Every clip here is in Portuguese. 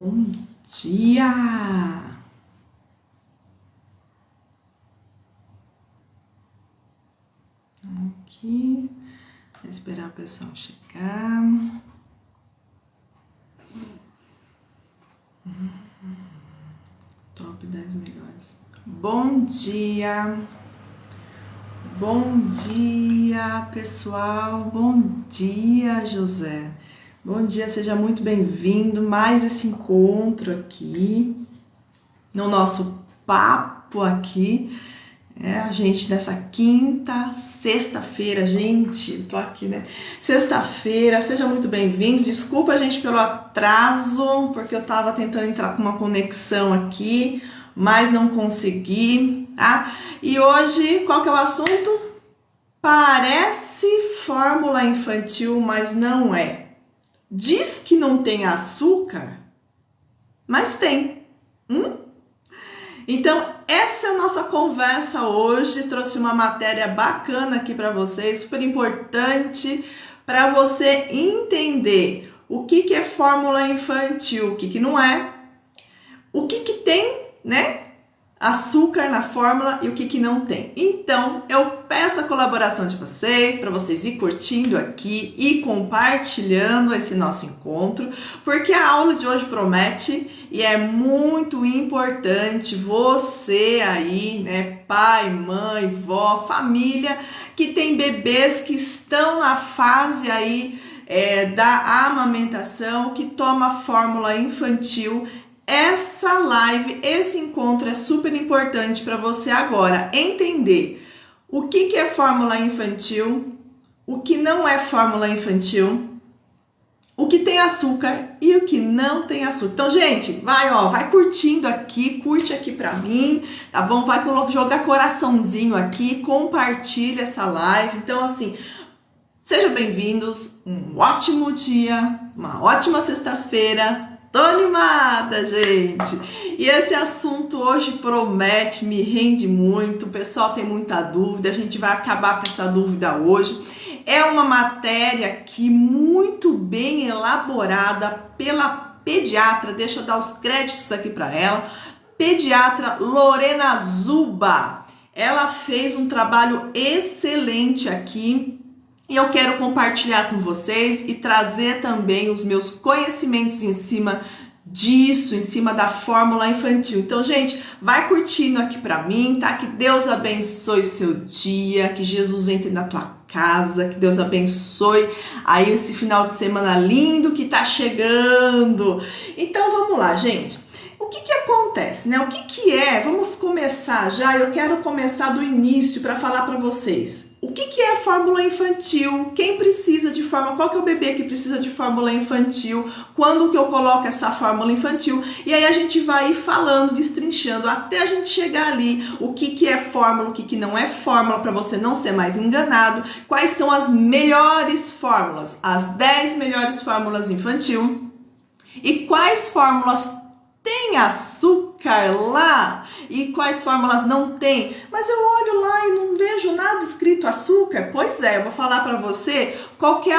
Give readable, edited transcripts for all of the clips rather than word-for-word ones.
Bom dia! Aqui, vou esperar o pessoal chegar. Top 10 melhores. Bom dia, pessoal. Bom dia, José. Bom dia, seja muito bem-vindo. Mais esse encontro aqui no nosso papo aqui. A gente nessa sexta-feira, gente, tô aqui, né? Sexta-feira, sejam muito bem-vindos. Desculpa, gente, pelo atraso, porque eu tava tentando entrar com uma conexão aqui, mas não consegui, tá? E hoje, qual que é o assunto? Parece fórmula infantil, mas não é. Diz que não tem açúcar, mas tem. Então, essa é a nossa conversa hoje. Trouxe uma matéria bacana aqui para vocês, super importante para você entender o que é fórmula infantil, o que não é, o que tem, né? Açúcar na fórmula e o que não tem. Então, eu peço a colaboração de vocês, para vocês ir curtindo aqui e compartilhando esse nosso encontro, porque a aula de hoje promete e é muito importante você aí, né, pai, mãe, vó, família, que tem bebês que estão na fase aí da amamentação, que toma fórmula infantil. Essa live, esse encontro é super importante para você agora entender o que é fórmula infantil, o que não é fórmula infantil, o que tem açúcar e o que não tem açúcar. Então, gente, vai curtindo aqui, curte aqui para mim, tá bom? Vai jogar coraçãozinho aqui, compartilha essa live. Então, assim, sejam bem-vindos, um ótimo dia, uma ótima sexta-feira. Tô animada, gente! E esse assunto hoje promete, me rende muito, o pessoal tem muita dúvida, a gente vai acabar com essa dúvida hoje. É uma matéria aqui muito bem elaborada pela pediatra, deixa eu dar os créditos aqui para ela, pediatra Lorena Zuba. Ela fez um trabalho excelente aqui. E eu quero compartilhar com vocês e trazer também os meus conhecimentos em cima disso, em cima da fórmula infantil. Então, gente, vai curtindo aqui para mim, tá? Que Deus abençoe seu dia, que Jesus entre na tua casa, que Deus abençoe aí esse final de semana lindo que tá chegando. Então, vamos lá, gente. O que acontece, né? O que é? Vamos começar já. Eu quero começar do início para falar para vocês. O que é fórmula infantil? Quem precisa de fórmula? Qual que é o bebê que precisa de fórmula infantil? Quando que eu coloco essa fórmula infantil? E aí a gente vai ir falando, destrinchando, até a gente chegar ali. O que é fórmula, o que não é fórmula, para você não ser mais enganado. Quais são as melhores fórmulas? As 10 melhores fórmulas infantil. E quais fórmulas tem açúcar lá e quais fórmulas não tem, mas eu olho lá e não vejo nada escrito açúcar. Pois é, eu vou falar para você qual que é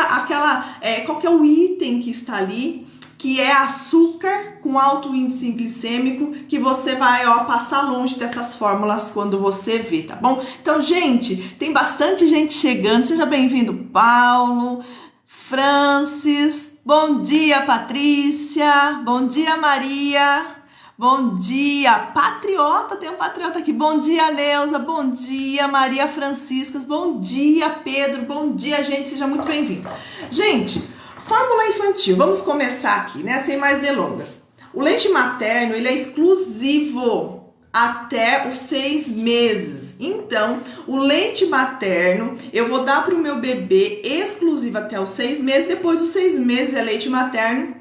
o item que está ali, que é açúcar com alto índice glicêmico, que você vai passar longe dessas fórmulas quando você vê, tá bom? Então, gente, tem bastante gente chegando. Seja bem-vindo, Paulo, Francis. Bom dia, Patrícia. Bom dia, Maria. Bom dia, Patriota. Tem um Patriota aqui. Bom dia, Neuza. Bom dia, Maria Franciscas. Bom dia, Pedro. Bom dia, gente. Seja muito bem-vindo. Gente, fórmula infantil. Vamos começar aqui, né? Sem mais delongas. O leite materno, ele é exclusivo até os 6 meses. Então, o leite materno eu vou dar para o meu bebê exclusivo até os 6 meses. Depois dos 6 meses é leite materno,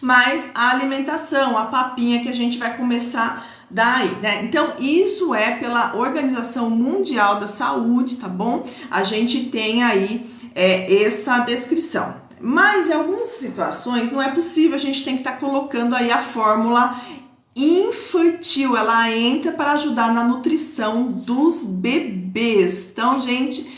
mais a alimentação, a papinha que a gente vai começar daí, né? Então, isso é pela Organização Mundial da Saúde, tá bom? A gente tem aí essa descrição. Mas em algumas situações não é possível, a gente tem que estar colocando aí a fórmula infantil, ela entra para ajudar na nutrição dos bebês. Então, gente,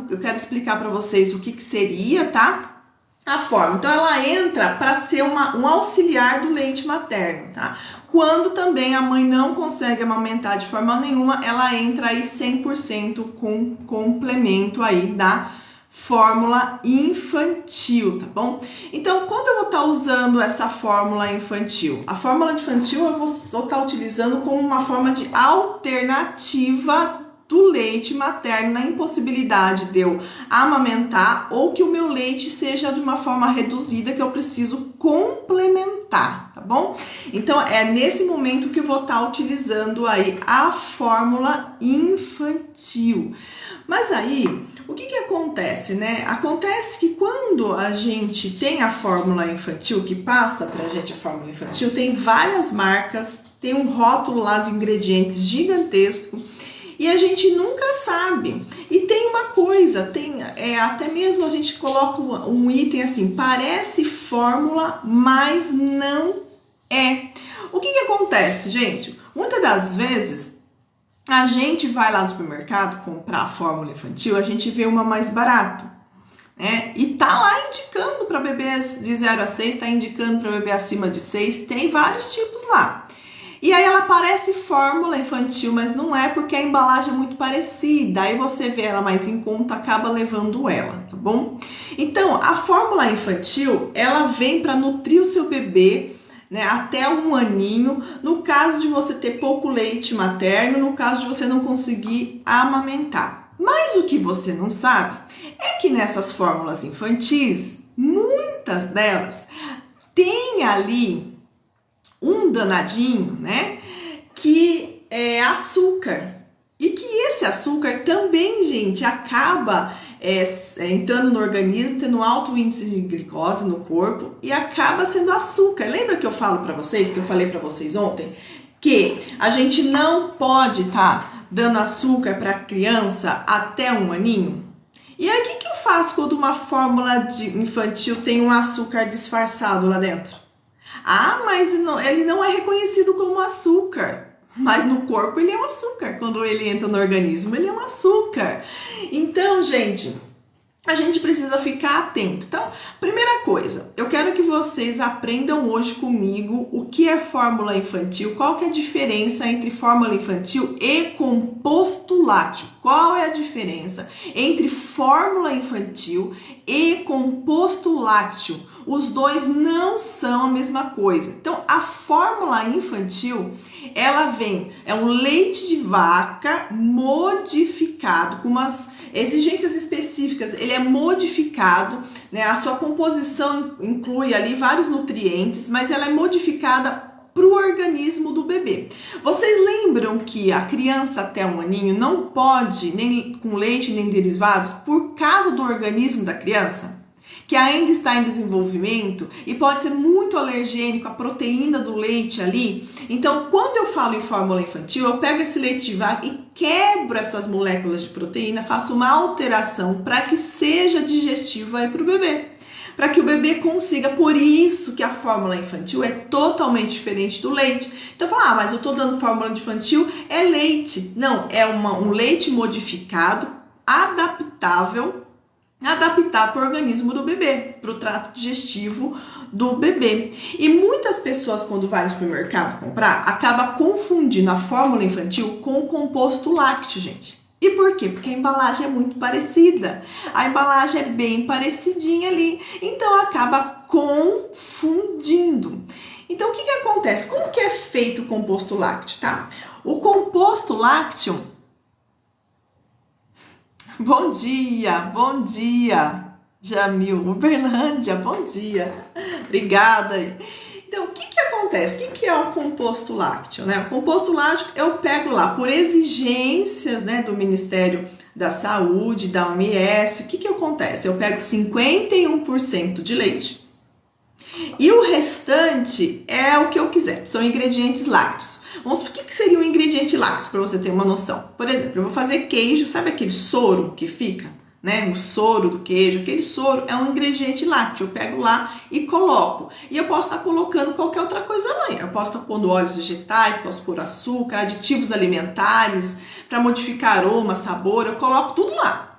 eu quero explicar para vocês o que seria, tá? a fórmula. Então, ela entra para ser um auxiliar do leite materno, tá? Quando também a mãe não consegue amamentar de forma nenhuma, ela entra aí 100% com complemento aí da fórmula infantil, tá bom? Então, quando eu vou estar usando essa fórmula infantil? A fórmula infantil eu vou estar utilizando como uma forma de alternativa do leite materno, na impossibilidade de eu amamentar ou que o meu leite seja de uma forma reduzida que eu preciso complementar, tá bom? Então, é nesse momento que eu vou estar utilizando aí a fórmula infantil. Mas aí, o que acontece, né? Acontece que quando a gente tem a fórmula infantil, que passa pra gente a fórmula infantil, tem várias marcas, tem um rótulo lá de ingredientes gigantesco, e a gente nunca sabe. E tem uma coisa, até mesmo a gente coloca um item assim, parece fórmula, mas não é. O que acontece, gente? Muitas das vezes, a gente vai lá no supermercado comprar a fórmula infantil, a gente vê uma mais barato, né? E tá lá indicando para bebês de 0 a 6, tá indicando para bebê acima de 6, tem vários tipos lá. E aí ela parece fórmula infantil, mas não é, porque a embalagem é muito parecida. Aí você vê ela mais em conta, acaba levando ela, tá bom? Então, a fórmula infantil, ela vem para nutrir o seu bebê, né, até 1 aninho, no caso de você ter pouco leite materno, no caso de você não conseguir amamentar. Mas o que você não sabe é que nessas fórmulas infantis, muitas delas têm ali um danadinho, né, que é açúcar. E que esse açúcar também, gente, acaba entrando no organismo, tendo alto índice de glicose no corpo e acaba sendo açúcar. Lembra que eu falo para vocês, que eu falei para vocês ontem, que a gente não pode estar dando açúcar para criança até 1 aninho? E aí, o que eu faço quando uma fórmula infantil tem um açúcar disfarçado lá dentro? Ah, mas ele não é reconhecido como açúcar, mas no corpo ele é um açúcar. Quando ele entra no organismo, ele é um açúcar. Então, gente, a gente precisa ficar atento. Então, primeira coisa, eu quero que vocês aprendam hoje comigo o que é fórmula infantil, qual que é a diferença entre fórmula infantil e composto lácteo. Qual é a diferença entre fórmula infantil e composto lácteo? Os dois não são a mesma coisa. Então, a fórmula infantil, ela é um leite de vaca modificado com umas exigências específicas. Ele é modificado, né? A sua composição inclui ali vários nutrientes, mas ela é modificada para o organismo do bebê. Vocês lembram que a criança até 1 aninho não pode nem com leite nem derivados por causa do organismo da criança, que ainda está em desenvolvimento e pode ser muito alergênico à proteína do leite ali. Então, quando eu falo em fórmula infantil, eu pego esse leite de vaca e quebro essas moléculas de proteína, faço uma alteração para que seja digestivo aí para o bebê, para que o bebê consiga. Por isso que a fórmula infantil é totalmente diferente do leite. Então, fala, mas eu estou dando fórmula infantil, é leite. Não, é um leite modificado, adaptar para o organismo do bebê, para o trato digestivo do bebê. E muitas pessoas, quando vai no supermercado comprar, acaba confundindo a fórmula infantil com o composto lácteo, gente. E por quê? Porque a embalagem é muito parecida. A embalagem é bem parecidinha ali, então acaba confundindo. Então, o que acontece? Como que é feito o composto lácteo, tá? O composto lácteo... Bom dia, Jamil, Uberlândia, bom dia, obrigada. Então, o que acontece? O que é o composto lácteo, né? O composto lácteo eu pego lá por exigências, né, do Ministério da Saúde, da OMS. O que acontece? Eu pego 51% de leite e o restante é o que eu quiser, são ingredientes lácteos. Vamos supor, o que seria um ingrediente lácteo, para você ter uma noção? Por exemplo, eu vou fazer queijo, sabe aquele soro que fica, né? O soro do queijo, aquele soro é um ingrediente lácteo. Eu pego lá e coloco. E eu posso estar colocando qualquer outra coisa lá. Eu posso estar pondo óleos vegetais, posso pôr açúcar, aditivos alimentares, para modificar aroma, sabor, eu coloco tudo lá.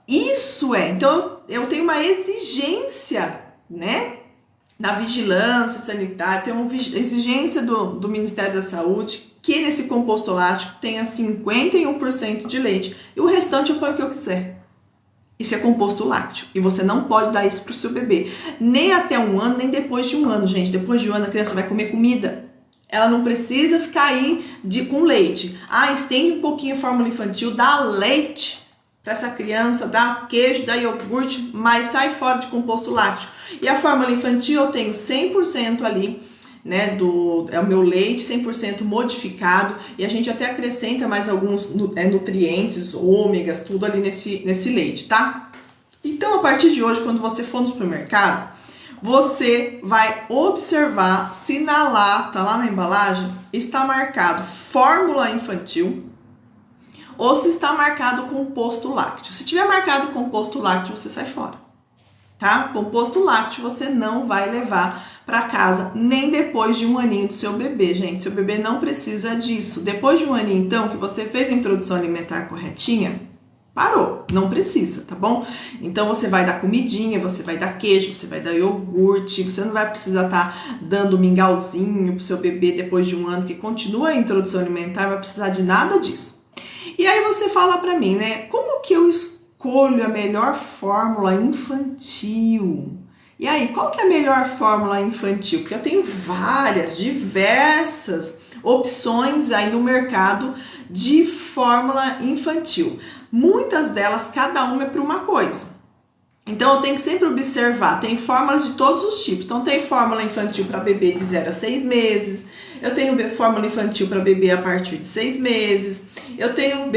Isso então eu tenho uma exigência, né, da vigilância sanitária, tem uma exigência do Ministério da Saúde que nesse composto lácteo tenha 51% de leite e o restante eu ponho o que eu quiser. Isso é composto lácteo e você não pode dar isso para o seu bebê, nem até 1 ano, nem depois de 1 ano, gente. Depois de 1 ano a criança vai comer comida. Ela não precisa ficar aí com leite. Estende um pouquinho a fórmula infantil, dá leite para essa criança, dá queijo, dá iogurte, mas sai fora de composto lácteo. E a fórmula infantil eu tenho 100% ali, né, é o meu leite 100% modificado, e a gente até acrescenta mais alguns nutrientes, ômegas, tudo ali nesse leite, tá? Então, a partir de hoje, quando você for no supermercado, você vai observar se na lata, lá na embalagem, está marcado fórmula infantil ou se está marcado composto lácteo. Se tiver marcado composto lácteo, você sai fora, tá? Composto lácteo você não vai levar para casa nem depois de 1 aninho do seu bebê, gente. Seu bebê não precisa disso. Depois de 1 aninho, então, que você fez a introdução alimentar corretinha, parou, não precisa, tá bom? Então você vai dar comidinha, você vai dar queijo, você vai dar iogurte, você não vai precisar estar dando mingauzinho pro seu bebê depois de 1 ano, que continua a introdução alimentar, vai precisar de nada disso. E aí você fala pra mim, né, como que eu escolho a melhor fórmula infantil? E aí, qual que é a melhor fórmula infantil? Porque eu tenho diversas opções aí no mercado de fórmula infantil. Muitas delas, cada uma é para uma coisa. Então, eu tenho que sempre observar. Tem fórmulas de todos os tipos. Então, tem fórmula infantil para bebê de 0 a 6 meses. Eu tenho fórmula infantil para bebê a partir de 6 meses. Eu tenho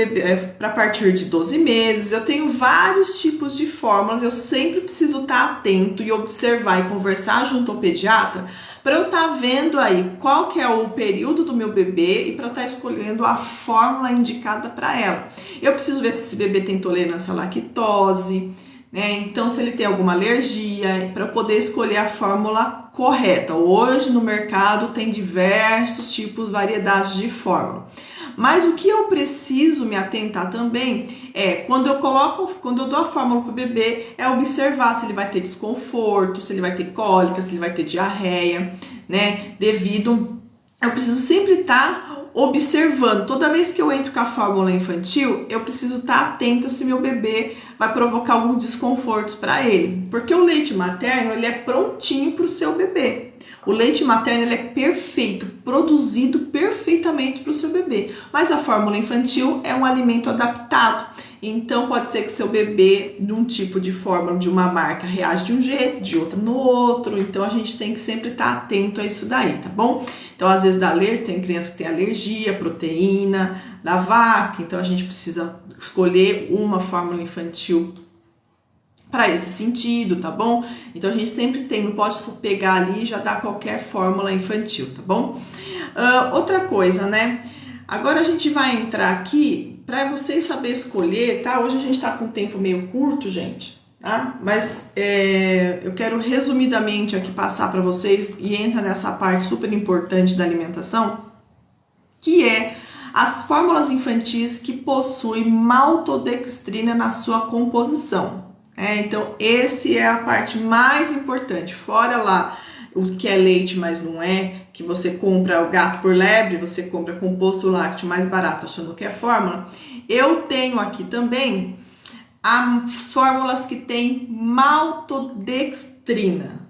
para partir de 12 meses. Eu tenho vários tipos de fórmulas. Eu sempre preciso estar atento e observar e conversar junto ao pediatra para eu estar vendo aí qual que é o período do meu bebê e para eu estar escolhendo a fórmula indicada para ela. Eu preciso ver se esse bebê tem tolerância à lactose, né? Então, se ele tem alguma alergia, para poder escolher a fórmula correta. Hoje no mercado tem diversos tipos, variedades de fórmula. Mas o que eu preciso me atentar também é, quando eu dou a fórmula para o bebê, é observar se ele vai ter desconforto, se ele vai ter cólica, se ele vai ter diarreia, né? Eu preciso sempre estar observando. Toda vez que eu entro com a fórmula infantil, eu preciso estar atenta se meu bebê vai provocar alguns desconfortos para ele. Porque o leite materno, ele é prontinho para o seu bebê. O leite materno ele é perfeito, produzido perfeitamente para o seu bebê. Mas a fórmula infantil é um alimento adaptado. Então, pode ser que seu bebê, num tipo de fórmula de uma marca, reage de um jeito, de outro no outro. Então, a gente tem que sempre estar atento a isso daí, tá bom? Então, às vezes, tem criança que tem alergia, proteína da vaca. Então, a gente precisa escolher uma fórmula infantil para esse sentido, tá bom? Então a gente sempre não pode pegar ali e já dar qualquer fórmula infantil, tá bom? Outra coisa, né? Agora a gente vai entrar aqui para vocês saberem escolher, tá? Hoje a gente tá com um tempo meio curto, gente, tá? Mas eu quero resumidamente aqui passar para vocês e entra nessa parte super importante da alimentação, que é as fórmulas infantis que possuem maltodextrina na sua composição. Então, esse é a parte mais importante. Fora lá o que é leite, mas não é, que você compra o gato por lebre, você compra composto lácteo mais barato achando que é fórmula. Eu tenho aqui também as fórmulas que tem maltodextrina.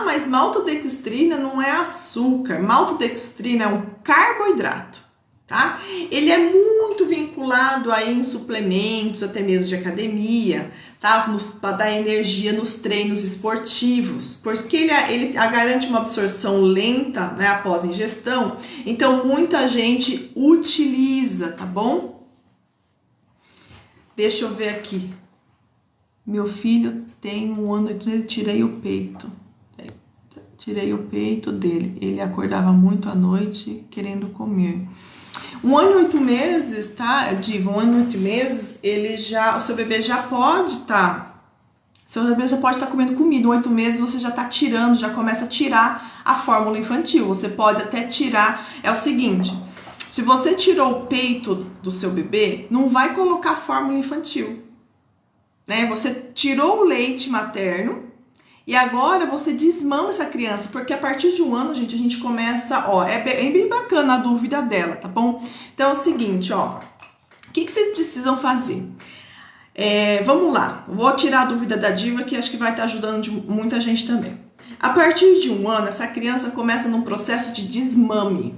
Mas maltodextrina não é açúcar, maltodextrina é um carboidrato. Tá? Ele é muito vinculado aí em suplementos, até mesmo de academia, tá? Para dar energia nos treinos esportivos, porque ele garante uma absorção lenta, né, após ingestão, então muita gente utiliza, tá bom? Deixa eu ver aqui. Meu filho tem 1 ano, eu tirei o peito. Tirei o peito dele. Ele acordava muito à noite querendo comer. 1 ano e 8 meses, tá? Diva, 1 ano e 8 meses, o seu bebê já pode estar comendo comida. 8 meses você já tá tirando, já começa a tirar a fórmula infantil. Você pode até tirar, é o seguinte, se você tirou o peito do seu bebê, não vai colocar fórmula infantil. né? Você tirou o leite materno e agora você desmama essa criança, porque a partir de 1 ano, gente, a gente começa, ó, é bem bacana a dúvida dela, tá bom? Então é o seguinte, ó, o que vocês precisam fazer? Vamos lá, vou tirar a dúvida da Diva, que acho que vai estar ajudando muita gente também. A partir de 1 ano, essa criança começa num processo de desmame.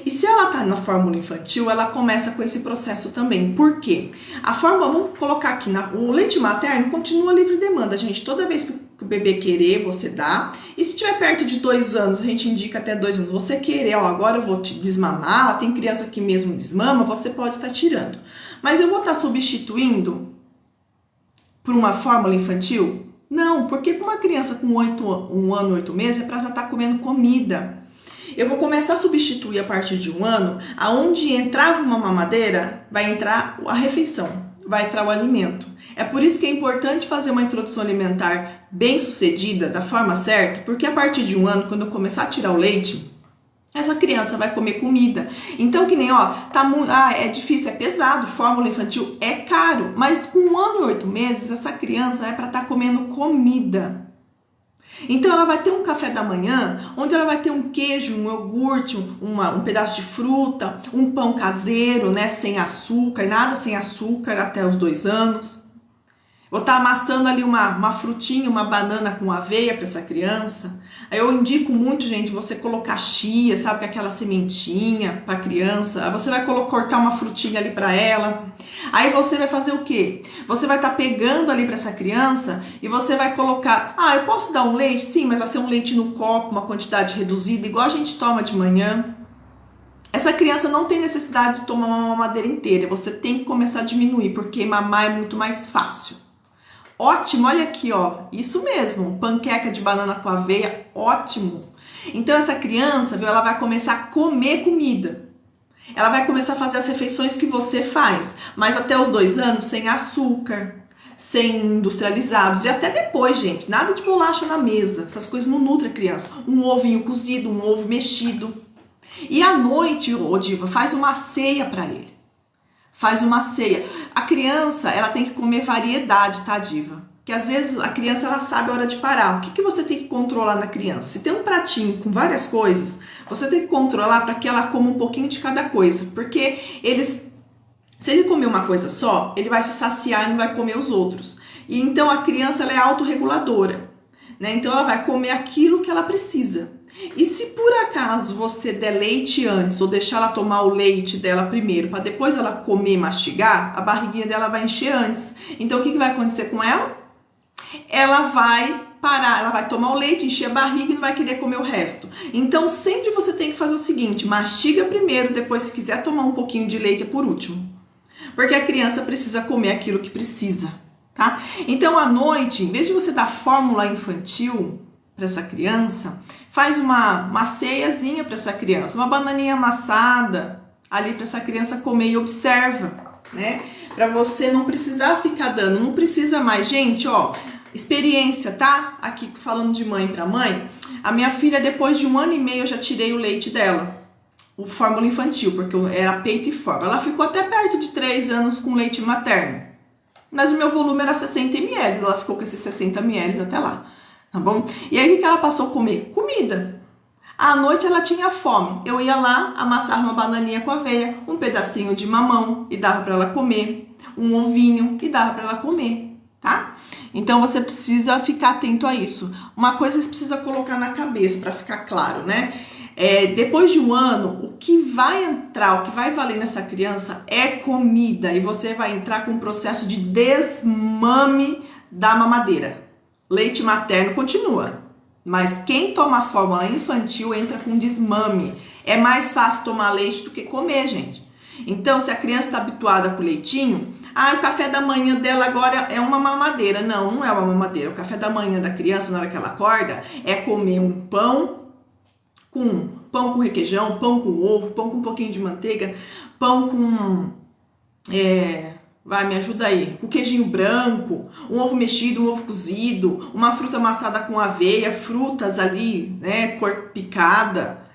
E se ela tá na fórmula infantil, ela começa com esse processo também. Por quê? A fórmula, vamos colocar aqui, o leite materno continua livre demanda, gente. Toda vez que o bebê querer, você dá. E se tiver perto de 2 anos, a gente indica até 2 anos. Você querer, ó, agora eu vou te desmamar, tem criança que mesmo desmama, você pode estar tirando. Mas eu vou estar substituindo por uma fórmula infantil? Não, porque para uma criança com 1 ano e 8 meses, é para já estar comendo comida. Eu vou começar a substituir a partir de 1 ano, aonde entrava uma mamadeira, vai entrar a refeição, vai entrar o alimento. É por isso que é importante fazer uma introdução alimentar bem sucedida, da forma certa, porque a partir de 1 ano, quando eu começar a tirar o leite, essa criança vai comer comida. Então, que nem, ó, é difícil, é pesado, fórmula infantil é caro, mas com 1 ano e 8 meses, essa criança é para estar comendo comida. Então ela vai ter um café da manhã, onde ela vai ter um queijo, um iogurte, um pedaço de fruta, um pão caseiro, né, sem açúcar, nada sem açúcar até os 2 anos. Vou estar amassando ali uma frutinha, uma banana com aveia para essa criança. Aí eu indico muito, gente, você colocar chia, sabe, que é aquela sementinha para criança. Aí você vai cortar uma frutinha ali para ela. Aí você vai fazer o quê? Você vai estar pegando ali para essa criança e você vai colocar, eu posso dar um leite? Sim, mas vai ser um leite no copo, uma quantidade reduzida, igual a gente toma de manhã. Essa criança não tem necessidade de tomar uma mamadeira inteira, você tem que começar a diminuir, porque mamar é muito mais fácil. Ótimo, olha aqui, ó, isso mesmo, panqueca de banana com aveia, ótimo. Então essa criança, viu, ela vai começar a comer comida. Ela vai começar a fazer as refeições que você faz, mas até os 2 anos sem açúcar, sem industrializados. E até depois, gente, nada de bolacha na mesa. Essas coisas não nutrem a criança. Um ovinho cozido, um ovo mexido. E à noite, ô Diva, faz uma ceia para ele. Faz uma ceia. A criança, ela tem que comer variedade, tá, Diva? Que às vezes a criança, ela sabe a hora de parar. O que você tem que controlar na criança? Se tem um pratinho com várias coisas, você tem que controlar para que ela coma um pouquinho de cada coisa. Porque se ele comer uma coisa só, ele vai se saciar e não vai comer os outros. E então a criança, ela é autorreguladora, né? Então ela vai comer aquilo que ela precisa. E se por acaso você der leite antes ou deixar ela tomar o leite dela primeiro, para depois ela comer e mastigar, a barriguinha dela vai encher antes. Então o que vai acontecer com ela? Ela vai parar, ela vai tomar o leite, encher a barriga e não vai querer comer o resto. Então sempre você tem que fazer o seguinte, mastiga primeiro, depois se quiser tomar um pouquinho de leite é por último. Porque a criança precisa comer aquilo que precisa, tá? Então à noite, em vez de você dar fórmula infantil para essa criança, faz uma ceiazinha para essa criança, uma bananinha amassada ali para essa criança comer e observa, né? Para você não precisar ficar dando, não precisa mais. Gente, ó, experiência, tá? Aqui falando de mãe para mãe, a minha filha depois de 1 ano e meio eu já tirei o leite dela, o fórmula infantil, porque era peito e fórmula. Ela ficou até perto de 3 anos com leite materno, mas o meu volume era 60 ml, ela ficou com esses 60 ml até lá. Tá bom? E aí o que ela passou a comer? Comida. À noite ela tinha fome. Eu ia lá, amassava uma bananinha com aveia, um pedacinho de mamão e dava para ela comer, um ovinho e dava para ela comer, tá? Então você precisa ficar atento a isso. Uma coisa você precisa colocar na cabeça para ficar claro, né? Depois de 1 ano, o que vai entrar, o que vai valer nessa criança é comida e você vai entrar com um processo de desmame da mamadeira. Leite materno continua, mas quem toma a fórmula infantil entra com desmame. É mais fácil tomar leite do que comer, gente. Então, se a criança está habituada com leitinho, o café da manhã dela agora é uma mamadeira. Não, não é uma mamadeira. O café da manhã da criança, na hora que ela acorda, é comer um pão com requeijão, pão com ovo, pão com um pouquinho de manteiga, pão com... Vai, me ajuda aí. Um queijinho branco, um ovo mexido, um ovo cozido, uma fruta amassada com aveia, frutas ali, né, cor picada.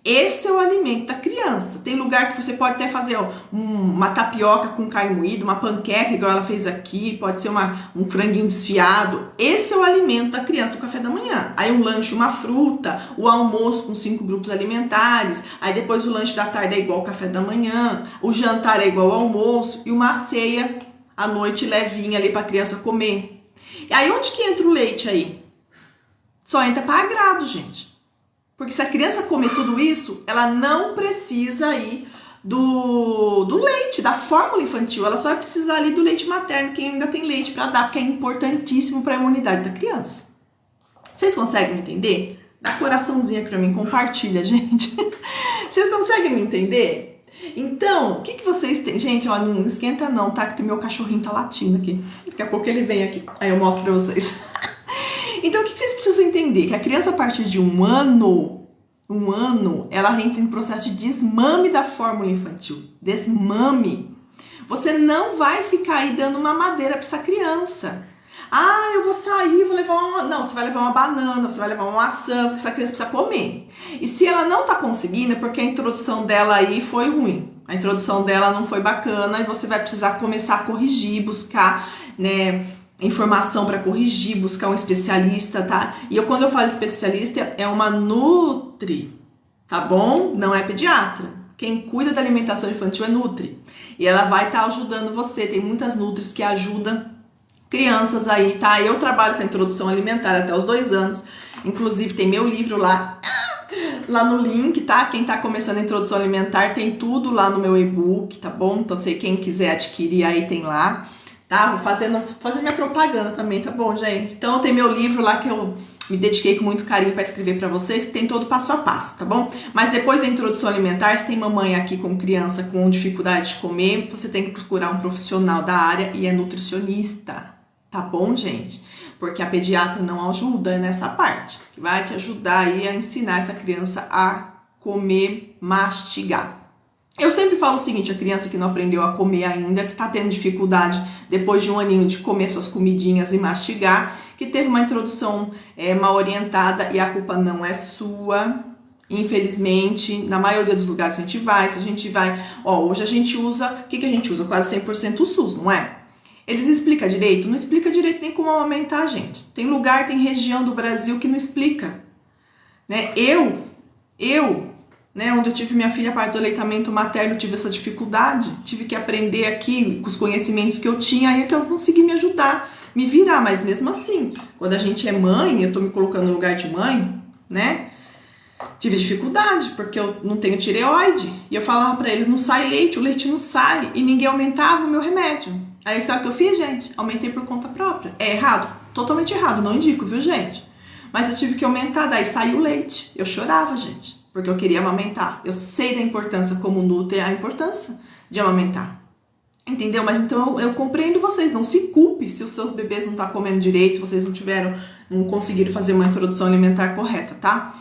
Esse é o alimento da criança. Tem lugar que você pode até fazer uma tapioca com carne moída, uma panqueca igual ela fez aqui, pode ser um franguinho desfiado. Esse é o alimento da criança do café da manhã. Aí um lanche, uma fruta, o almoço com 5 grupos alimentares, aí depois o lanche da tarde é igual ao café da manhã, o jantar é igual ao almoço e uma ceia à noite levinha ali para a criança comer. E aí onde que entra o leite aí? Só entra para agrado, gente. Porque se a criança comer tudo isso, ela não precisa aí do leite, da fórmula infantil. Ela só vai precisar ali do leite materno, que ainda tem leite para dar, porque é importantíssimo para a imunidade da criança. Vocês conseguem entender? Dá coraçãozinho aqui para mim, compartilha, gente. Vocês conseguem me entender? Então, o que vocês têm? Gente, ó, não esquenta não, tá? Que meu cachorrinho tá latindo aqui. Daqui a pouco ele vem aqui, aí eu mostro para vocês. Então, o que vocês precisam entender? Que a criança, a partir de um ano, ela entra em processo de desmame da fórmula infantil. Desmame. Você não vai ficar aí dando uma madeira para essa criança. Ah, eu vou sair, vou levar uma... Não, você vai levar uma banana, você vai levar uma maçã, porque essa criança precisa comer. E se ela não tá conseguindo, é porque a introdução dela aí foi ruim. A introdução dela não foi bacana e você vai precisar começar a corrigir, buscar, né, informação para corrigir, buscar um especialista, tá? E quando eu falo especialista, é uma nutri, tá bom? Não é pediatra. Quem cuida da alimentação infantil é nutri. E ela vai estar ajudando você. Tem muitas nutris que ajudam crianças aí, tá? Eu trabalho com a introdução alimentar até os 2 anos. Inclusive, tem meu livro lá no link, tá? Quem tá começando a introdução alimentar tem tudo lá no meu e-book, tá bom? Então, se quem quiser adquirir aí, tem lá. Tá? Vou fazendo minha propaganda também, tá bom, gente? Então, tem meu livro lá que eu me dediquei com muito carinho para escrever para vocês, que tem todo passo a passo, tá bom? Mas depois da introdução alimentar, se tem mamãe aqui com criança com dificuldade de comer, você tem que procurar um profissional da área e é nutricionista, tá bom, gente? Porque a pediatra não ajuda nessa parte, que vai te ajudar aí a ensinar essa criança a comer, mastigar. Eu sempre falo o seguinte, a criança que não aprendeu a comer ainda, que tá tendo dificuldade depois de um aninho de comer suas comidinhas e mastigar, que teve uma introdução mal orientada e a culpa não é sua, infelizmente, na maioria dos lugares que a gente vai, se a gente vai, ó, hoje a gente usa, o que a gente usa? Quase 100% o SUS, não é? Eles explicam direito? Não explica direito nem como amamentar, gente. Tem lugar, tem região do Brasil que não explica, né? Né, onde eu tive minha filha a parte do aleitamento materno, tive essa dificuldade, tive que aprender aqui com os conhecimentos que eu tinha, aí é que eu consegui me ajudar, me virar, mas mesmo assim, quando a gente é mãe, eu tô me colocando no lugar de mãe, né, tive dificuldade, porque eu não tenho tireoide, e eu falava pra eles, não sai leite, o leite não sai, e ninguém aumentava o meu remédio. Aí sabe o que eu fiz, gente? Aumentei por conta própria. É errado? Totalmente errado, não indico, viu, gente? Mas eu tive que aumentar, daí saiu o leite, eu chorava, gente. Porque eu queria amamentar. Eu sei da importância como nutri, a importância de amamentar. Entendeu? Mas então eu compreendo vocês. Não se culpe se os seus bebês não estão comendo direito, se vocês não conseguiram fazer uma introdução alimentar correta, tá?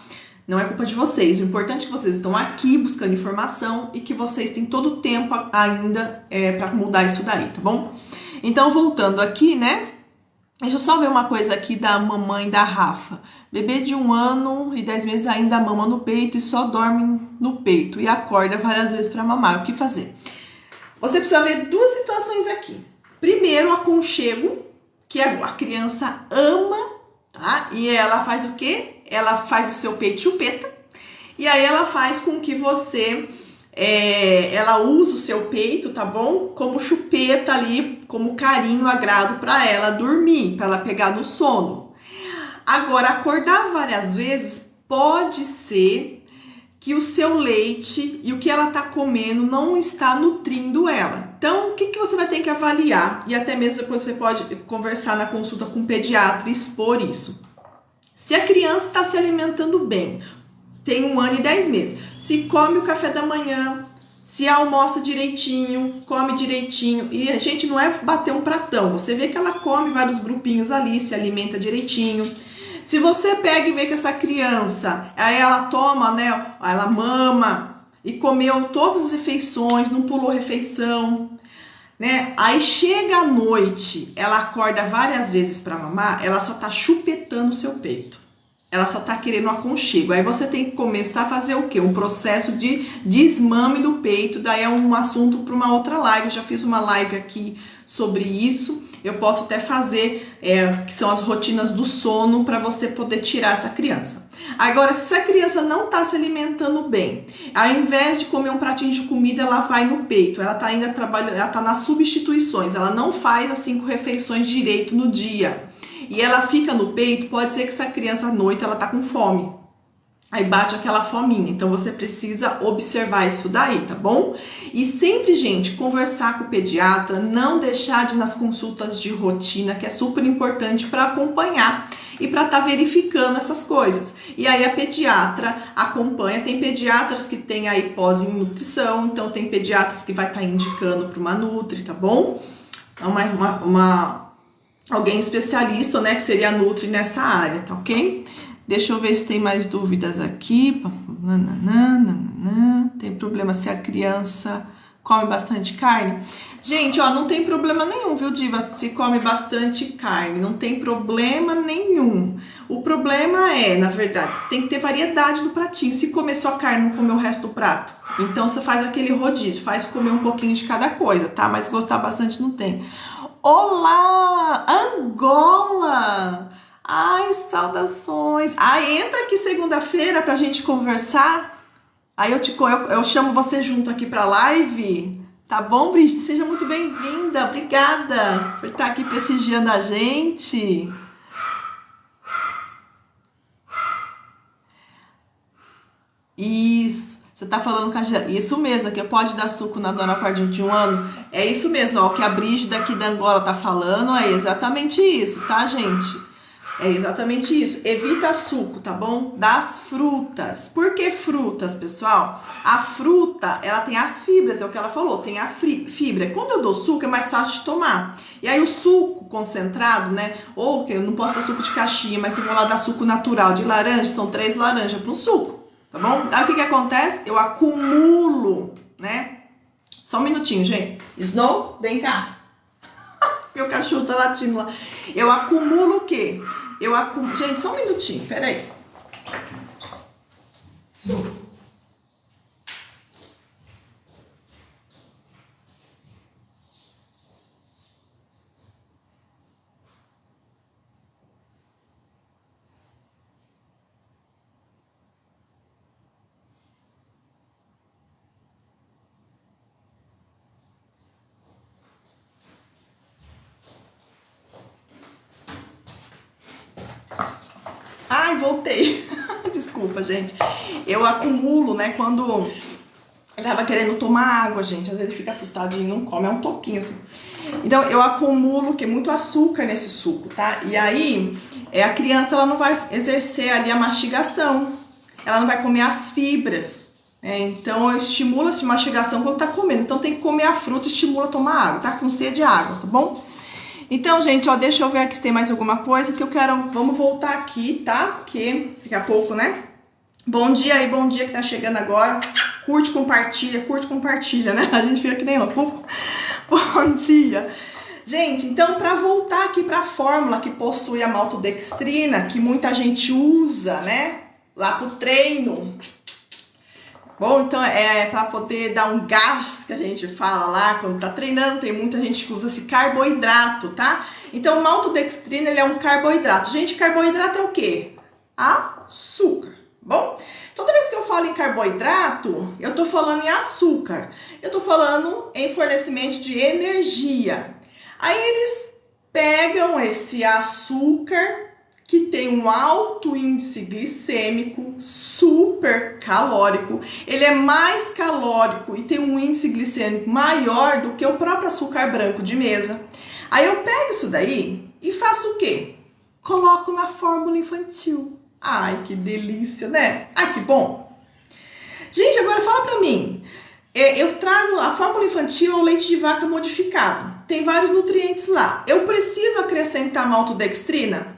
Não é culpa de vocês. O importante é que vocês estão aqui buscando informação e que vocês têm todo o tempo ainda para mudar isso daí, tá bom? Então, voltando aqui, né? Deixa eu só ver uma coisa aqui da mamãe da Rafa. Bebê de 1 ano e 10 meses ainda mama no peito e só dorme no peito e acorda várias vezes para mamar. O que fazer? Você precisa ver 2 situações aqui. Primeiro, o aconchego, que a criança ama, tá? E ela faz o quê? Ela faz o seu peito chupeta e aí ela faz com que você... ela usa o seu peito, tá bom? Como chupeta ali, como carinho, agrado para ela dormir, para ela pegar no sono. Agora, acordar várias vezes pode ser que o seu leite e o que ela tá comendo não está nutrindo ela. Então, o que você vai ter que avaliar? E até mesmo depois você pode conversar na consulta com o pediatra e expor isso. Se a criança está se alimentando bem, tem 1 ano e 10 meses, se come o café da manhã, se almoça direitinho, come direitinho, e a gente não é bater um pratão, você vê que ela come vários grupinhos ali, se alimenta direitinho. Se você pega e vê que essa criança, aí ela toma, né, ela mama e comeu todas as refeições, não pulou refeição, né? Aí chega à noite, ela acorda várias vezes para mamar, ela só tá chupetando o seu peito. Ela só tá querendo um aconchego. Aí você tem que começar a fazer o quê? Um processo de desmame do peito. Daí é um assunto para uma outra live. Eu já fiz uma live aqui sobre isso. Eu posso até fazer, que são as rotinas do sono, para você poder tirar essa criança. Agora, se a criança não está se alimentando bem, ao invés de comer um pratinho de comida, ela vai no peito. Ela está ainda trabalhando, ela está nas substituições. Ela não faz as 5 refeições direito no dia. E ela fica no peito, pode ser que essa criança à noite ela tá com fome. Aí bate aquela fominha. Então você precisa observar isso daí, tá bom? E sempre, gente, conversar com o pediatra, não deixar de ir nas consultas de rotina, que é super importante para acompanhar e para estar verificando essas coisas. E aí a pediatra acompanha. Tem pediatras que tem aí pós em nutrição, então tem pediatras que vai estar indicando para uma nutri, tá bom? Alguém especialista, né, que seria a Nutri nessa área, tá ok? Deixa eu ver se tem mais dúvidas aqui. Tem problema se a criança come bastante carne? Gente, ó, não tem problema nenhum, viu, Diva? Se come bastante carne, não tem problema nenhum. O problema é, na verdade, tem que ter variedade no pratinho. Se comer só carne, não comer o resto do prato. Então, você faz aquele rodízio, faz comer um pouquinho de cada coisa, tá? Mas gostar bastante não tem. Olá, Angola! Ai, saudações! Ai, entra aqui segunda-feira pra gente conversar. Aí eu chamo você junto aqui pra live. Tá bom, Brigitte? Seja muito bem-vinda. Obrigada por estar aqui prestigiando a gente. Isso. Você tá falando com a Gisele. Isso mesmo, que pode dar suco na dona a partir de 1 ano. É isso mesmo, ó, o que a Brígida aqui da Angola tá falando é exatamente isso, tá, gente? É exatamente isso. Evita suco, tá bom? Das frutas. Por que frutas, pessoal? A fruta, ela tem as fibras, é o que ela falou, tem a fibra. Quando eu dou suco, é mais fácil de tomar. E aí o suco concentrado, né? Ou que eu não posso dar suco de caixinha, mas se eu vou lá dar suco natural de laranja, são 3 laranjas para um suco. Tá bom? Aí o que acontece? Eu acumulo, né? Só um minutinho, gente. Snow, vem cá. Meu cachorro tá latindo lá. Eu acumulo o quê? Gente, só um minutinho, peraí. Ai, voltei. Desculpa, gente. Eu acumulo, né? Quando ele tava querendo tomar água, gente. Às vezes ele fica assustadinho, não come, é um toquinho assim. Então, eu acumulo muito açúcar nesse suco, tá? E aí, a criança, ela não vai exercer ali a mastigação. Ela não vai comer as fibras. Então, eu estimulo essa mastigação quando tá comendo. Então, tem que comer a fruta e estimula a tomar água. Tá com sede de água, tá bom? Então, gente, ó, deixa eu ver aqui se tem mais alguma coisa que eu quero... Vamos voltar aqui, tá? Porque daqui a pouco, né? Bom dia aí, bom dia que tá chegando agora. Curte, compartilha, né? A gente fica que nem louco. Bom dia. Gente, então, para voltar aqui para a fórmula que possui a maltodextrina, que muita gente usa, né? Lá pro treino. Bom, então é para poder dar um gás, que a gente fala lá quando tá treinando, tem muita gente que usa esse carboidrato, tá? Então, o maltodextrina, ele é um carboidrato. Gente, carboidrato é o quê? Açúcar, bom? Toda vez que eu falo em carboidrato, eu tô falando em açúcar. Eu tô falando em fornecimento de energia. Aí eles pegam esse açúcar que tem um alto índice glicêmico, super calórico. Ele é mais calórico e tem um índice glicêmico maior do que o próprio açúcar branco de mesa. Aí eu pego isso daí e faço o quê? Coloco na fórmula infantil. Ai, que delícia, né? Ai, que bom. Gente, agora fala pra mim. Eu trago a fórmula infantil ao leite de vaca modificado. Tem vários nutrientes lá. Eu preciso acrescentar maltodextrina?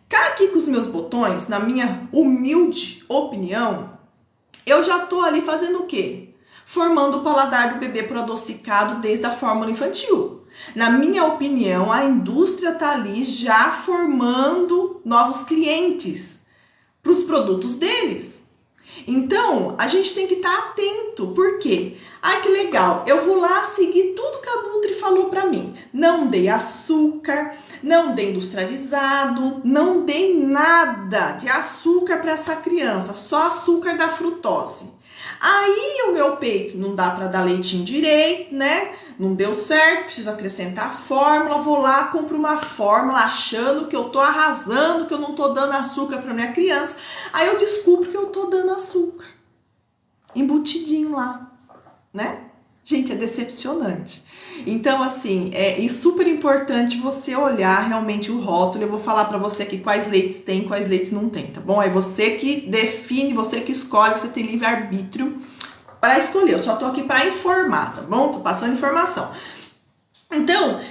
Cá aqui com os meus botões, na minha humilde opinião, eu já tô ali fazendo o quê? Formando o paladar do bebê pro adocicado desde a fórmula infantil. Na minha opinião, a indústria tá ali já formando novos clientes. para os produtos deles. Então, a gente tem que estar atento. Por quê? Ah, que legal, eu vou lá seguir tudo que a Nutri falou para mim. Não dei açúcar, não dei industrializado, não dei nada de açúcar para essa criança, só açúcar da frutose. Aí o meu peito não dá para dar leitinho direito, né? Não deu certo, preciso acrescentar fórmula, vou lá, compro uma fórmula achando que eu tô arrasando, que eu não tô dando açúcar para minha criança. Aí eu descubro que eu tô dando açúcar embutidinho lá, né? Gente, é decepcionante. Então, assim, é super importante você olhar realmente o rótulo. Eu vou falar para você aqui quais leites tem, quais leites não tem, tá bom? É você que define, você que escolhe, você tem livre-arbítrio para escolher. Eu só tô aqui para informar, tá bom? Tô passando informação. Então,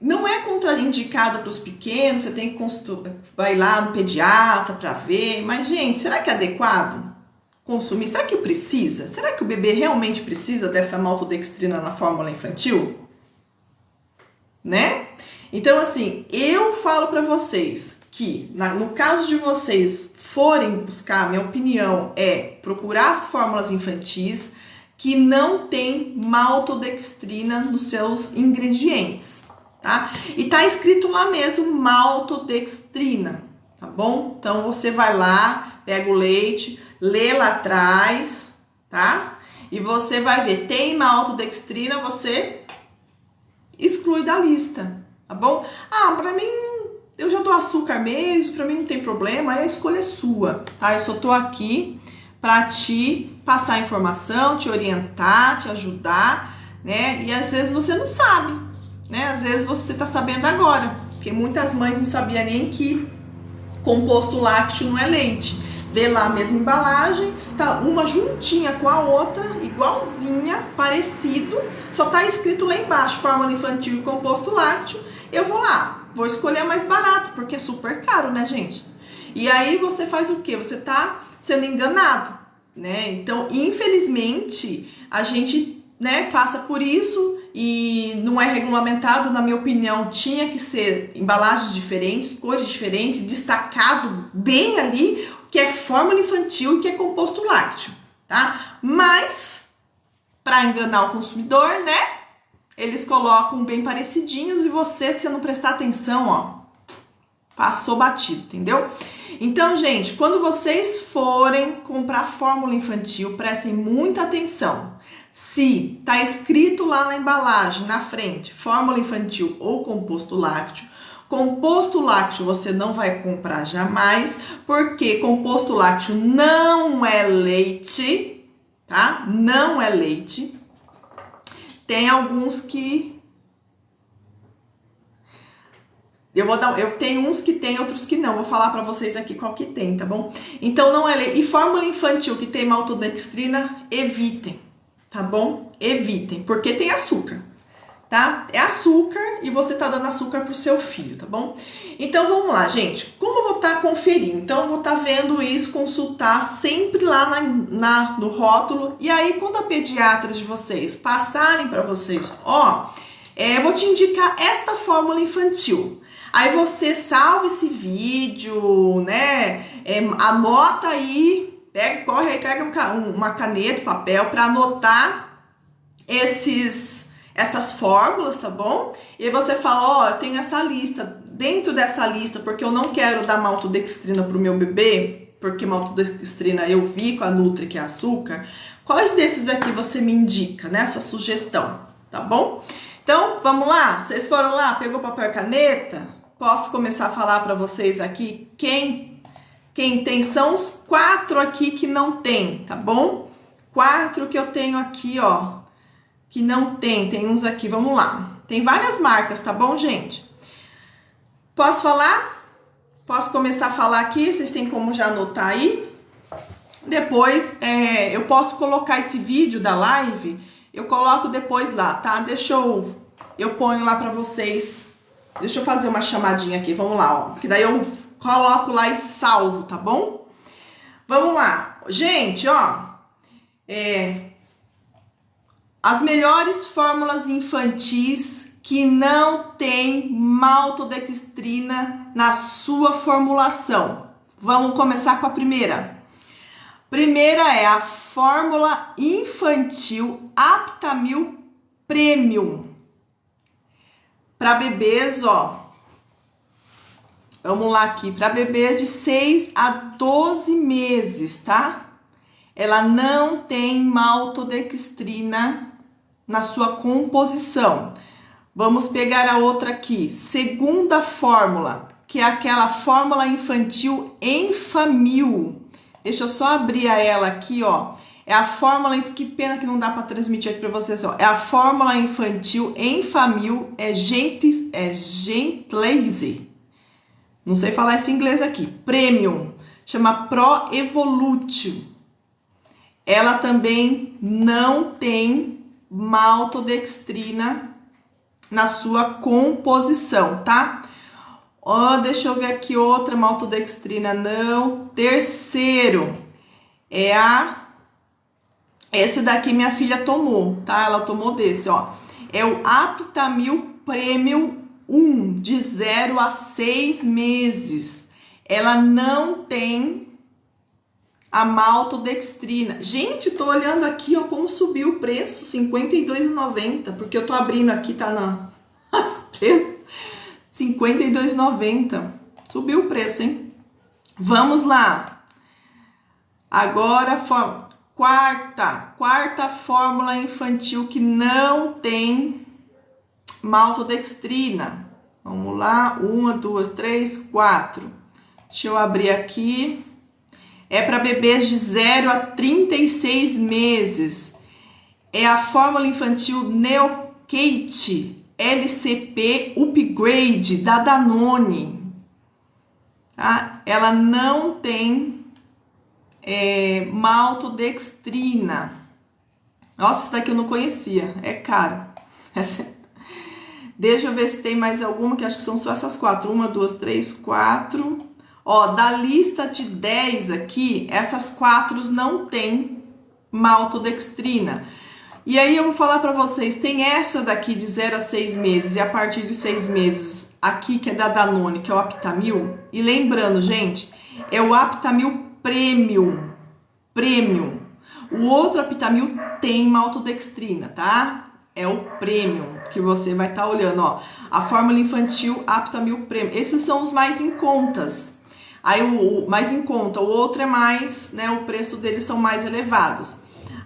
não é contraindicado para os pequenos, você tem que vai lá no pediatra para ver. Mas, gente, será que é adequado consumir? Será que precisa? Será que o bebê realmente precisa dessa maltodextrina na fórmula infantil? Né? Então, assim, eu falo para vocês que, no caso de vocês forem buscar, minha opinião é procurar as fórmulas infantis que não tem maltodextrina nos seus ingredientes, tá? E tá escrito lá mesmo maltodextrina, tá bom? Então, você vai lá, pega o leite, lê lá atrás, tá? E você vai ver, tem maltodextrina, você exclui da lista, tá bom? Ah, pra mim, eu já dou açúcar mesmo, pra mim não tem problema, aí a escolha é sua, tá? Eu só tô aqui pra te passar informação, te orientar, te ajudar, né? E às vezes você não sabe, né? Às vezes você tá sabendo agora, porque muitas mães não sabiam nem que composto lácteo não é leite. Vê lá a mesma embalagem, tá uma juntinha com a outra, igualzinha, parecido, só tá escrito lá embaixo, fórmula infantil e composto lácteo. Eu vou lá, vou escolher a mais barato, porque é super caro, né, gente? E aí você faz o quê? Você tá sendo enganado, né? Então, infelizmente, a gente, né, passa por isso e não é regulamentado, na minha opinião, tinha que ser embalagens diferentes, cores diferentes, destacado bem ali que é fórmula infantil e que é composto lácteo, tá? Mas, para enganar o consumidor, né? Eles colocam bem parecidinhos e você, se não prestar atenção, ó, passou batido, entendeu? Então, gente, quando vocês forem comprar fórmula infantil, prestem muita atenção. Se tá escrito lá na embalagem, na frente, fórmula infantil ou composto lácteo, composto lácteo você não vai comprar jamais, porque composto lácteo não é leite, tá? Não é leite. Tem alguns que eu tenho uns que tem, outros que não. Vou falar para vocês aqui qual que tem, tá bom? Então não é leite. E fórmula infantil que tem maltodextrina, evitem, tá bom? Evitem, porque tem açúcar. Tá? É açúcar e você tá dando açúcar pro seu filho, tá bom? Então vamos lá, gente. Como eu vou estar conferindo? Então eu vou estar vendo isso, consultar sempre lá no rótulo. E aí, quando a pediatra de vocês passarem para vocês, ó, eu vou te indicar esta fórmula infantil. Aí você salva esse vídeo, né? Anota aí, corre aí, pega uma caneta, papel para anotar essas fórmulas, tá bom? E aí você fala, ó, eu tenho essa lista. Dentro dessa lista, porque eu não quero dar maltodextrina pro meu bebê, porque maltodextrina eu vi com a Nutri, que é açúcar. Quais desses daqui você me indica, né? Sua sugestão, tá bom? Então, vamos lá? Vocês foram lá, pegou papel e caneta? Posso começar a falar para vocês aqui quem tem? São os 4 aqui que não tem, tá bom? 4 que eu tenho aqui, ó, que não tem uns aqui, vamos lá. Tem várias marcas, tá bom, gente? Posso falar? Posso começar a falar aqui? Vocês têm como já anotar aí? Depois, eu posso colocar esse vídeo da live, eu coloco depois lá, tá? Eu ponho lá pra vocês. Deixa eu fazer uma chamadinha aqui, vamos lá, ó. Que daí eu coloco lá e salvo, tá bom? Vamos lá. Gente, ó. As melhores fórmulas infantis que não tem maltodextrina na sua formulação. Vamos começar com a primeira. Primeira é a fórmula infantil Aptamil Premium. Para bebês, ó. Vamos lá aqui, para bebês de 6 a 12 meses, tá? Ela não tem maltodextrina na sua composição. Vamos pegar a outra aqui, segunda fórmula, que é aquela fórmula infantil Enfamil. Deixa eu só abrir ela aqui, ó. É a fórmula, que pena que não dá para transmitir aqui para vocês, ó. É a fórmula infantil Enfamil, é Gentlease. Não sei falar esse inglês aqui. Premium, chama Pro Evolute. Ela também não tem maltodextrina na sua composição, tá? Ó, deixa eu ver aqui outra maltodextrina, não. Terceiro, é esse daqui minha filha tomou, tá? Ela tomou desse, ó. É o Aptamil Premium 1, de 0 a 6 meses. Ela não tem a maltodextrina. Gente, tô olhando aqui, ó, como subiu o preço, R$ 52,90, porque eu tô abrindo aqui, tá nas preços, R$ 52,90. Subiu o preço, hein? Vamos lá. Agora, quarta fórmula infantil que não tem maltodextrina. Vamos lá, 1, 2, 3, 4. Deixa eu abrir aqui. É para bebês de 0 a 36 meses. É a fórmula infantil Neocate LCP Upgrade da Danone. Tá? Ela não tem maltodextrina. Nossa, essa daqui eu não conhecia. É caro. Deixa eu ver se tem mais alguma, que acho que são só essas 4. 1, 2, 3, 4. Ó, da lista de 10 aqui, essas 4 não tem maltodextrina. E aí eu vou falar para vocês, tem essa daqui de 0 a 6 meses e a partir de 6 meses, aqui que é da Danone, que é o Aptamil. E lembrando, gente, é o Aptamil Premium. O outro Aptamil tem maltodextrina, tá? É o Premium que você vai estar olhando, ó. A fórmula infantil Aptamil Premium. Esses são os mais em contas. Aí o mais em conta, o outro é mais, né? O preço deles são mais elevados.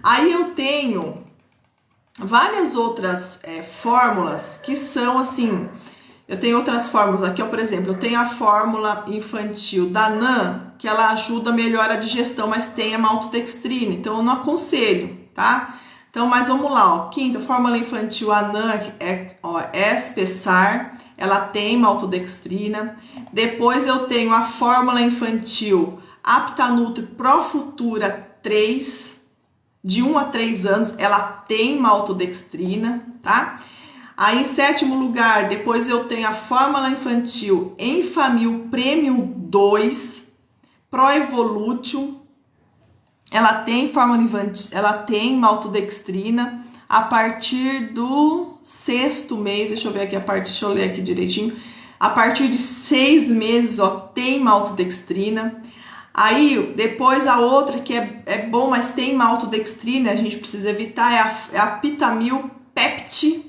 Aí eu tenho várias outras fórmulas que são assim. Eu tenho outras fórmulas aqui, ó, por exemplo, eu tenho a fórmula infantil da NAN, que ela ajuda a melhorar a digestão, mas tem a maltodextrina, então eu não aconselho, tá? Então, mas vamos lá, ó. Quinta, fórmula infantil ANAN, Espessar, ela tem maltodextrina. Depois eu tenho a fórmula infantil Aptanutri Pro Futura 3, de 1 a 3 anos, ela tem maltodextrina, tá? Aí, em sétimo lugar, depois eu tenho a fórmula infantil Enfamil Premium 2, Pro Evolute. Ela tem fórmula infantil, ela tem maltodextrina a partir do 6º mês. Deixa eu ver aqui deixa eu ler aqui direitinho. A partir de 6 meses, ó, tem maltodextrina. Aí, depois a outra que é bom, mas tem maltodextrina, a gente precisa evitar, é a Aptamil Pept.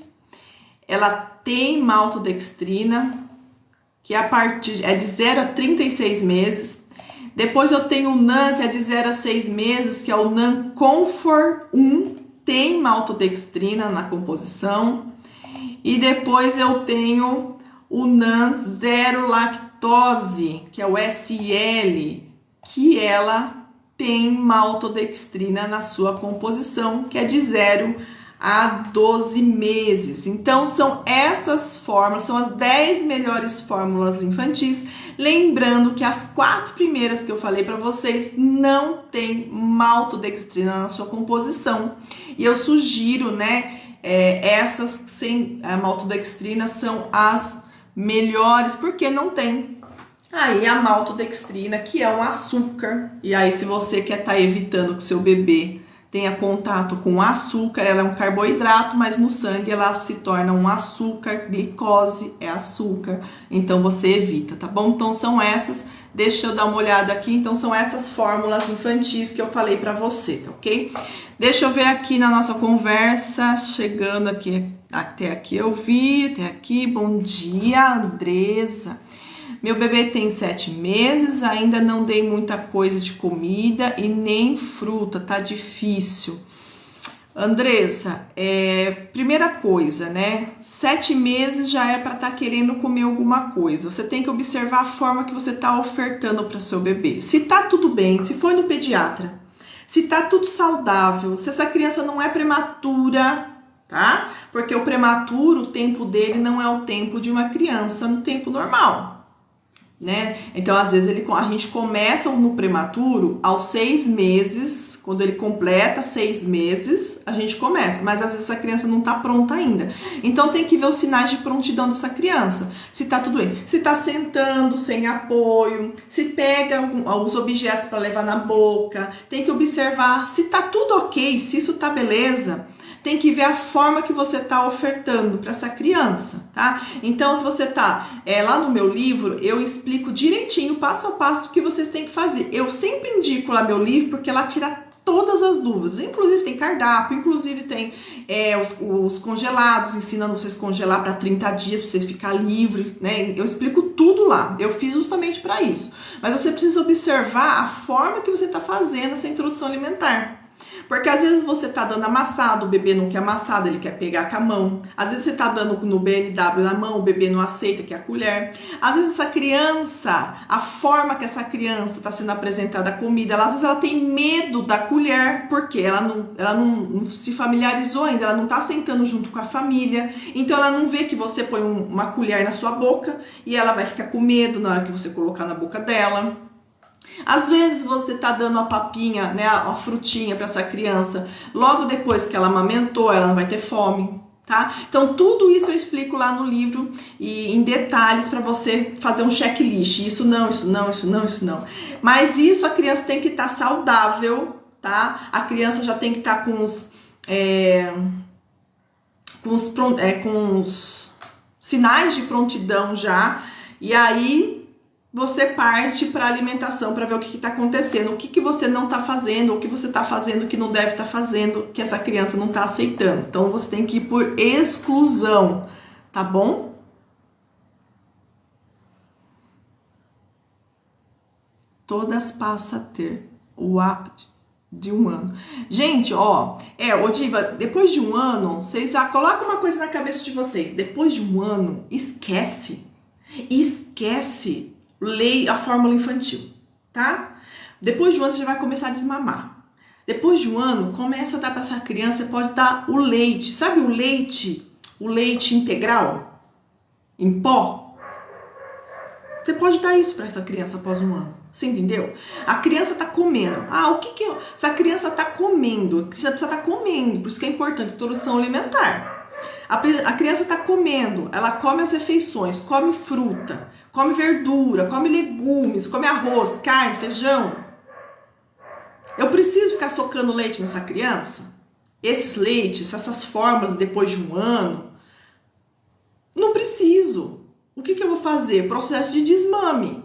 Ela tem maltodextrina, que é de 0 a 36 meses. Depois eu tenho o NAN, que é de 0 a 6 meses, que é o NAN Comfort 1, tem maltodextrina na composição. E depois eu tenho o NAN Zero Lactose, que é o SL, que ela tem maltodextrina na sua composição, que é de 0 a 12 meses. Então, são essas fórmulas, são as 10 melhores fórmulas infantis. Lembrando que as 4 primeiras que eu falei para vocês não tem maltodextrina na sua composição. E eu sugiro, né, essas sem maltodextrina são as melhores, porque não tem aí a maltodextrina, que é um açúcar. E aí, se você quer estar evitando que seu bebê tenha contato com açúcar. Ela é um carboidrato, mas no sangue ela se torna um açúcar, glicose é açúcar, então você evita, tá bom? Então são essas, deixa eu dar uma olhada aqui, então são essas fórmulas infantis que eu falei pra você, tá ok? Deixa eu ver aqui na nossa conversa, chegando aqui, até aqui eu vi, até aqui, bom dia, Andresa. Meu bebê tem 7 meses, ainda não dei muita coisa de comida e nem fruta, tá difícil. Andressa, primeira coisa, né? 7 meses já é para estar querendo comer alguma coisa. Você tem que observar a forma que você tá ofertando para seu bebê. Se tá tudo bem, se foi no pediatra, se tá tudo saudável, se essa criança não é prematura, tá? Porque o prematuro, o tempo dele não é o tempo de uma criança no tempo normal. Né? Então, às vezes, a gente começa no prematuro aos 6 meses, quando ele completa 6 meses, a gente começa, mas às vezes a criança não tá pronta ainda. Então, tem que ver os sinais de prontidão dessa criança, se tá tudo bem, se tá sentando sem apoio, se pega os objetos para levar na boca, tem que observar se tá tudo ok, se isso tá beleza. Tem que ver a forma que você está ofertando para essa criança, tá? Então, se você tá lá no meu livro, eu explico direitinho, passo a passo, o que vocês têm que fazer. Eu sempre indico lá meu livro, porque ela tira todas as dúvidas. Inclusive tem cardápio, inclusive tem os congelados, ensinando vocês a congelar para 30 dias, para vocês ficarem livres, né? Eu explico tudo lá. Eu fiz justamente para isso. Mas você precisa observar a forma que você está fazendo essa introdução alimentar. Porque às vezes você tá dando amassado, o bebê não quer amassado, ele quer pegar com a mão. Às vezes você tá dando no BLW na mão, o bebê não aceita, quer a colher. Às vezes essa criança, a forma que essa criança tá sendo apresentada a comida, às vezes ela tem medo da colher, porque ela não se familiarizou ainda, ela não tá sentando junto com a família. Então ela não vê que você põe uma colher na sua boca e ela vai ficar com medo na hora que você colocar na boca dela. Às vezes você tá dando a papinha, né, a frutinha para essa criança, logo depois que ela amamentou, ela não vai ter fome, tá? Então tudo isso eu explico lá no livro e em detalhes para você fazer um checklist. Isso não, isso não, isso não, isso não. Mas isso a criança tem que estar saudável, tá? A criança já tem que estar com os sinais de prontidão já. E aí você parte para a alimentação para ver o que está acontecendo, o que você não está fazendo, o que você está fazendo que não deve estar fazendo, que essa criança não está aceitando. Então você tem que ir por exclusão, tá bom? Todas passam a ter o hábito de 1 ano. Gente, ó, Diva, depois de 1 ano, vocês já colocam uma coisa na cabeça de vocês. Depois de 1 ano, esquece a fórmula infantil, tá? Depois de 1 ano você já vai começar a desmamar. Depois de 1 ano, começa a dar para essa criança, você pode dar o leite. Sabe o leite integral em pó? Você pode dar isso para essa criança após 1 ano. Você entendeu? A criança tá comendo. Se a criança tá comendo, precisa estar comendo, por isso que é importante a introdução alimentar. A criança tá comendo, ela come as refeições, come fruta, come verdura, come legumes, come arroz, carne, feijão. Eu preciso ficar socando leite nessa criança? Esses leites, essas fórmulas depois de 1 ano? Não preciso. O que eu vou fazer? Processo de desmame.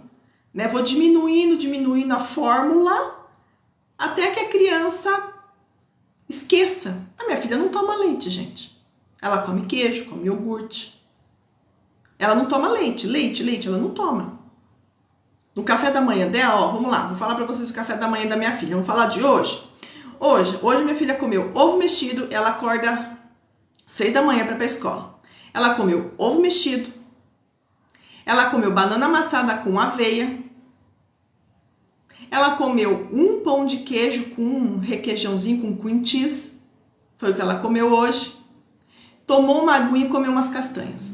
Né? Vou diminuindo a fórmula até que a criança esqueça. A minha filha não toma leite, gente. Ela come queijo, come iogurte. Ela não toma leite, ela não toma. No café da manhã dela, ó, vamos lá, vou falar pra vocês o café da manhã da minha filha. Vamos falar de hoje? Hoje minha filha comeu ovo mexido, ela acorda 6 da manhã pra ir pra escola. Ela comeu ovo mexido, ela comeu banana amassada com aveia, ela comeu um pão de queijo com um requeijãozinho com cream cheese, foi o que ela comeu hoje. Tomou uma aguinha e comeu umas castanhas.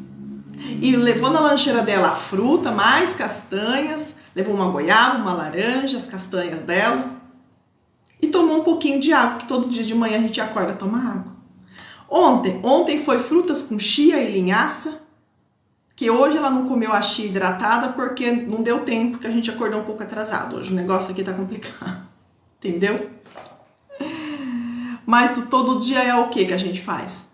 E levou na lancheira dela a fruta, mais castanhas, levou uma goiaba, uma laranja, as castanhas dela. E tomou um pouquinho de água, que todo dia de manhã a gente acorda e toma água. Ontem foi frutas com chia e linhaça, que hoje ela não comeu a chia hidratada porque não deu tempo, porque a gente acordou um pouco atrasado. Hoje o negócio aqui tá complicado, entendeu? Mas o todo dia é o que a gente faz?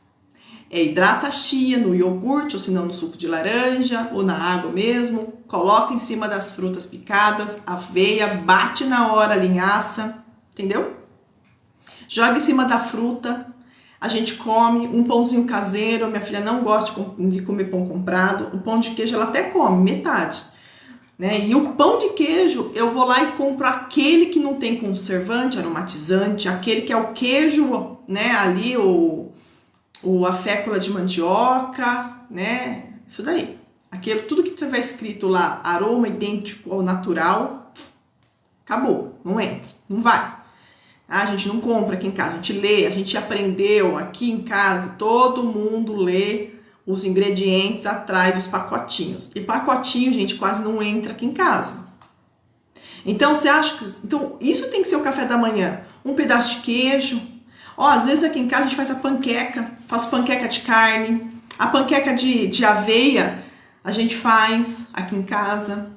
Hidrata a chia no iogurte, ou se não no suco de laranja, ou na água mesmo. Coloca em cima das frutas picadas, aveia, bate na hora a linhaça, entendeu? Joga em cima da fruta, a gente come um pãozinho caseiro. Minha filha não gosta de comer pão comprado. O pão de queijo ela até come, metade. Né? E o pão de queijo, eu vou lá e compro aquele que não tem conservante, aromatizante, aquele que é o queijo, né? Ali, a fécula de mandioca, né? Isso daí. Aquilo, tudo que tiver escrito lá, aroma idêntico ao natural, acabou, não entra, não vai. A gente não compra aqui em casa, a gente lê, a gente aprendeu aqui em casa, todo mundo lê os ingredientes atrás dos pacotinhos. E pacotinho, gente, quase não entra aqui em casa. Então, você acha que... Então, isso tem que ser o café da manhã. Um pedaço de queijo. Ó, às vezes aqui em casa a gente faz a panqueca. Faço panqueca de carne. A panqueca de aveia a gente faz aqui em casa.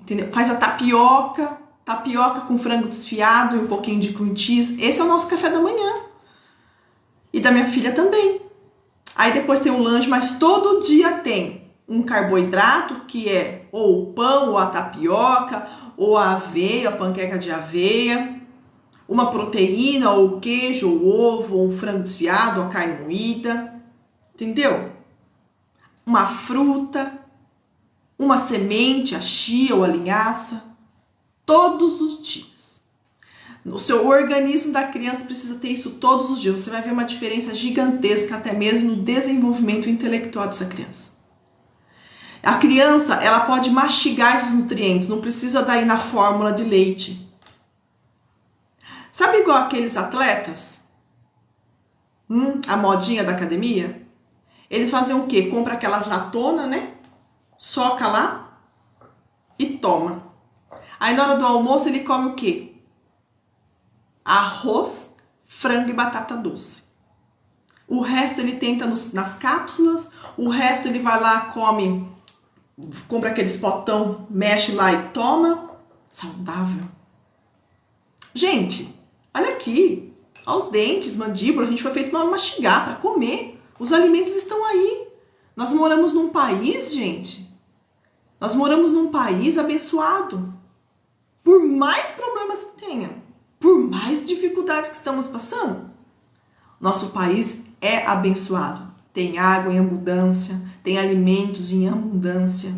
Entendeu? Faz a tapioca. Tapioca com frango desfiado e um pouquinho de cream cheese. Esse é o nosso café da manhã. E da minha filha também. Aí depois tem um lanche, mas todo dia tem um carboidrato, que é ou o pão, ou a tapioca, ou a aveia, a panqueca de aveia, uma proteína, ou o queijo, ou o ovo, ou um frango desfiado, ou a carne moída, entendeu? Uma fruta, uma semente, a chia ou a linhaça, todos os dias. O seu organismo da criança precisa ter isso todos os dias. Você vai ver uma diferença gigantesca até mesmo no desenvolvimento intelectual dessa criança. A criança, ela pode mastigar esses nutrientes, não precisa daí na fórmula de leite. Sabe igual aqueles atletas? A modinha da academia? Eles fazem o quê? Compra aquelas latonas, né? Soca lá e toma. Aí na hora do almoço ele come o quê? Arroz, frango e batata doce. O resto ele tenta nas cápsulas, o resto ele vai lá, compra aqueles potão, mexe lá e toma. Saudável. Gente, olha aqui, olha os dentes, mandíbula, a gente foi feito para mastigar, para comer. Os alimentos estão aí. Nós moramos num país, gente, nós moramos num país abençoado. Por mais problemas que tenha, por mais dificuldades que estamos passando, nosso país é abençoado. Tem água em abundância, tem alimentos em abundância,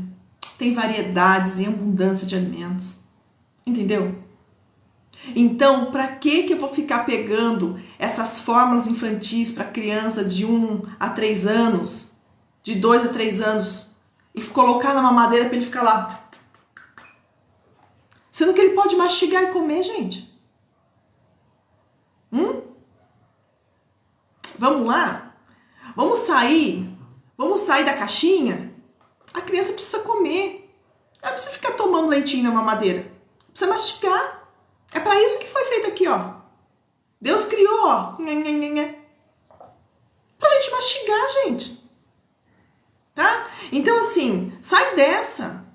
tem variedades em abundância de alimentos. Entendeu? Então, para que eu vou ficar pegando essas fórmulas infantis para criança de 1 a 3 anos, de 2 a 3 anos, e colocar na mamadeira para ele ficar lá? Sendo que ele pode mastigar e comer, gente. Vamos lá? Vamos sair da caixinha? A criança precisa comer. Ela precisa ficar tomando leitinho na mamadeira. Precisa mastigar. É para isso que foi feito aqui, ó. Deus criou, ó. Pra gente mastigar, gente. Tá? Então, assim, sai dessa.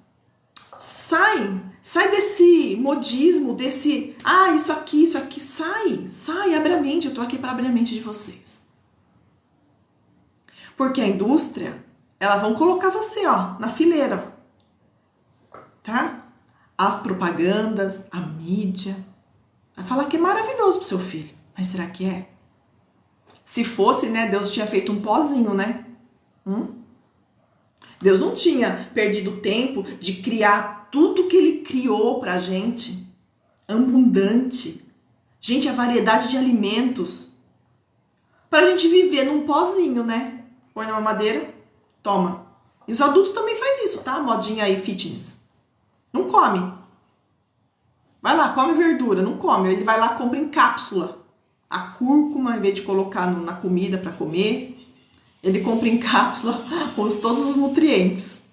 Sai desse modismo, desse... isso aqui. Sai, abre a mente. Eu tô aqui para abrir a mente de vocês. Porque a indústria, elas vão colocar você, ó, na fileira. Tá? As propagandas, a mídia. Vai falar que é maravilhoso pro seu filho. Mas será que é? Se fosse, né, Deus tinha feito um pozinho, né? Deus não tinha perdido tempo de criar tudo que ele criou pra gente. Abundante. Gente, a variedade de alimentos. Pra gente viver num pozinho, né? Põe na mamadeira, toma. E os adultos também fazem isso, tá? Modinha aí, fitness. Não come. Vai lá, come verdura, não come. Ele vai lá, compra em cápsula. A cúrcuma, em vez de colocar na comida para comer, ele compra em cápsula todos os nutrientes.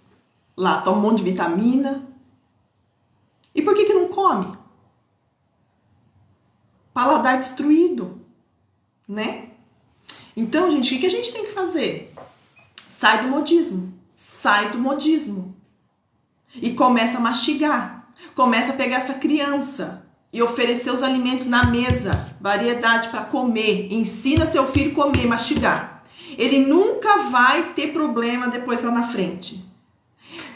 Lá, toma um monte de vitamina. E por que não come? Paladar destruído, né? Então, gente, o que a gente tem que fazer? Sai do modismo. E começa a mastigar. Começa a pegar essa criança. e oferecer os alimentos na mesa, variedade para comer, ensina seu filho a comer, mastigar. Ele nunca vai ter problema depois lá na frente.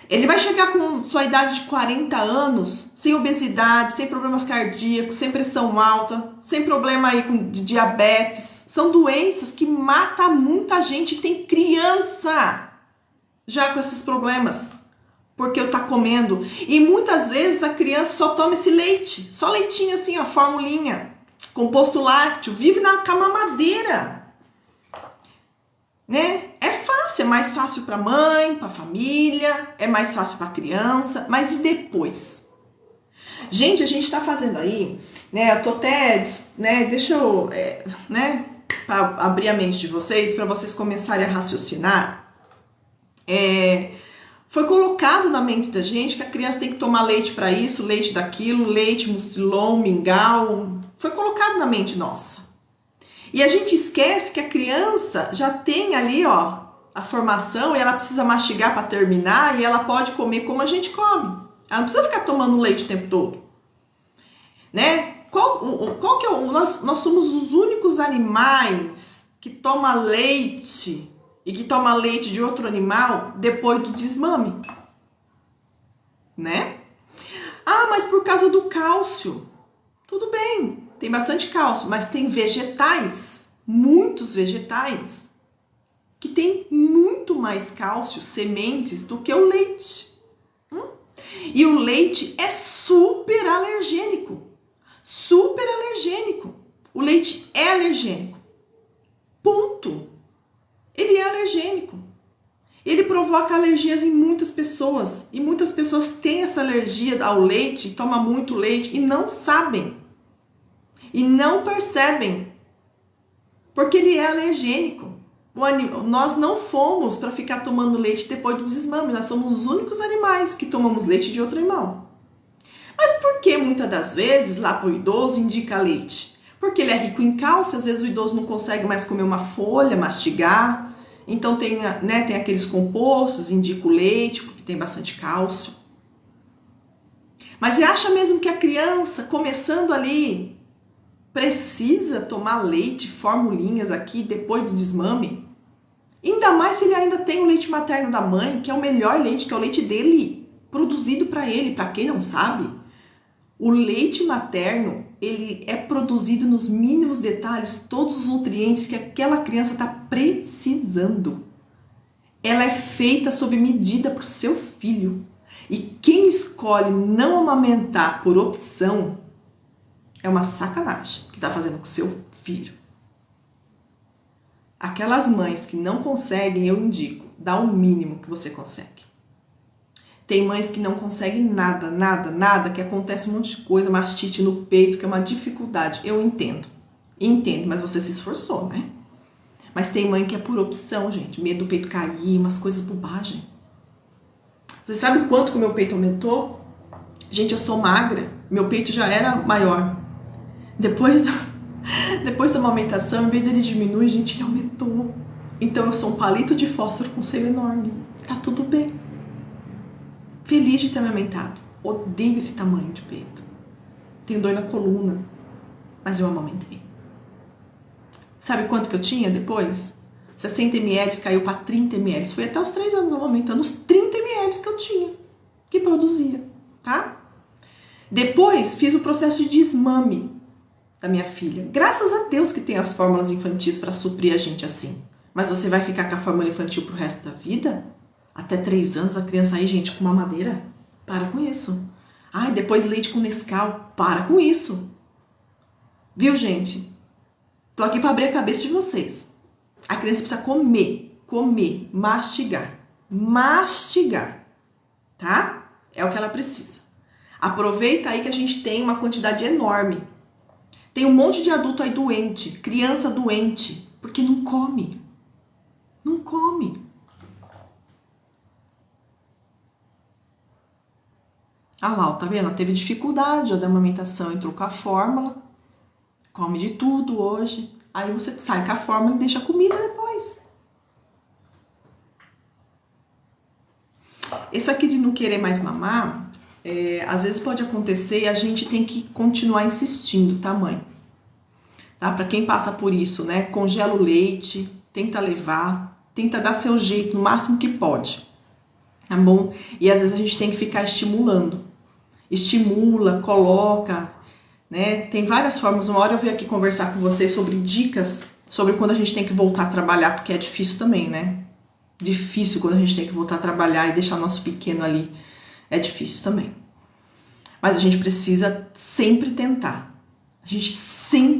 Ele vai chegar com sua idade de 40 anos, sem obesidade, sem problemas cardíacos, sem pressão alta, sem problema aí de diabetes. São doenças que matam muita gente. Tem criança já com esses problemas, porque eu tá comendo. E muitas vezes a criança só toma esse leite, só leitinho assim, ó, formulinha, composto lácteo, vive na mamadeira, né? É fácil, é mais fácil para mãe, para família, é mais fácil para criança, mas e depois? Gente, a gente tá fazendo aí, né? Eu tô até, né? Deixa eu, né? Para abrir a mente de vocês, para vocês começarem a raciocinar. Foi colocado na mente da gente que a criança tem que tomar leite para isso, leite daquilo, leite, mucilon, mingau. Foi colocado na mente nossa. E a gente esquece que a criança já tem ali, ó, a formação e ela precisa mastigar para terminar e ela pode comer como a gente come. Ela não precisa ficar tomando leite o tempo todo, né? Qual que é nós somos os únicos animais que toma leite e que toma leite de outro animal depois do desmame, né? Ah, mas por causa do cálcio. Tudo bem, tem bastante cálcio, mas tem vegetais, muitos vegetais, que tem muito mais cálcio, sementes, do que o leite. E o leite é super alergênico. Super alergênico. O leite é alergênico. Ponto. Ele é alergênico. Ele provoca alergias em muitas pessoas. E muitas pessoas têm essa alergia ao leite, tomam muito leite e não sabem. E não percebem. Porque ele é alergênico. Nós não fomos para ficar tomando leite depois do desmame. Nós somos os únicos animais que tomamos leite de outro animal. Mas por que muitas das vezes lá para o idoso indica leite? Porque ele é rico em cálcio, às vezes o idoso não consegue mais comer uma folha, mastigar. Então tem aqueles compostos, indica o leite, porque tem bastante cálcio. Mas você acha mesmo que a criança, começando ali, precisa tomar leite, formulinhas aqui depois do desmame? Ainda mais se ele ainda tem o leite materno da mãe, que é o melhor leite, que é o leite dele, produzido para ele. Para quem não sabe, o leite materno, ele é produzido nos mínimos detalhes, todos os nutrientes que aquela criança está precisando. Ela é feita sob medida para o seu filho. E quem escolhe não amamentar por opção é uma sacanagem que está fazendo com o seu filho. Aquelas mães que não conseguem, eu indico, dá o mínimo que você consegue. Tem mães que não conseguem nada, que acontece um monte de coisa, mastite no peito, que é uma dificuldade. Eu entendo, mas você se esforçou, né? Mas tem mãe que é por opção, gente, medo do peito cair, umas coisas bobagem. Você sabe quanto que o meu peito aumentou? Gente, eu sou magra, meu peito já era maior. Depois da amamentação, em vez de ele diminuir, gente, ele aumentou. Então eu sou um palito de fósforo com seio enorme. Tá tudo bem. Feliz de ter amamentado. Odeio esse tamanho de peito. Tenho dor na coluna, mas eu amamentei. Sabe quanto que eu tinha depois? 60 ml caiu para 30 ml. Foi até os 3 anos amamentando os 30 ml que eu tinha, que produzia, tá? Depois fiz o processo de desmame da minha filha. Graças a Deus que tem as fórmulas infantis para suprir a gente assim. Mas você vai ficar com a fórmula infantil pro resto da vida? Até 3 anos a criança aí, gente, com mamadeira? Para com isso. Ai, depois leite com Nescau. Para com isso. Viu, gente? Tô aqui para abrir a cabeça de vocês. A criança precisa comer, mastigar, tá? É o que ela precisa. Aproveita aí que a gente tem uma quantidade enorme. Tem um monte de adulto aí doente, criança doente, porque não come. Não come. Ah lá, tá vendo? Ela teve dificuldade da amamentação, entrou com a fórmula, come de tudo hoje. Aí você sai com a fórmula e deixa a comida depois. Esse aqui de não querer mais mamar, às vezes pode acontecer e a gente tem que continuar insistindo, tá, mãe? Tá? Para quem passa por isso, né? Congela o leite, tenta levar, tenta dar seu jeito no máximo que pode, tá bom? E às vezes a gente tem que ficar estimulando. Estimula, coloca, né? Tem várias formas. Uma hora eu venho aqui conversar com vocês sobre dicas, sobre quando a gente tem que voltar a trabalhar, porque é difícil também, né? Difícil quando a gente tem que voltar a trabalhar e deixar o nosso pequeno ali. É difícil também. Mas a gente precisa sempre tentar. A gente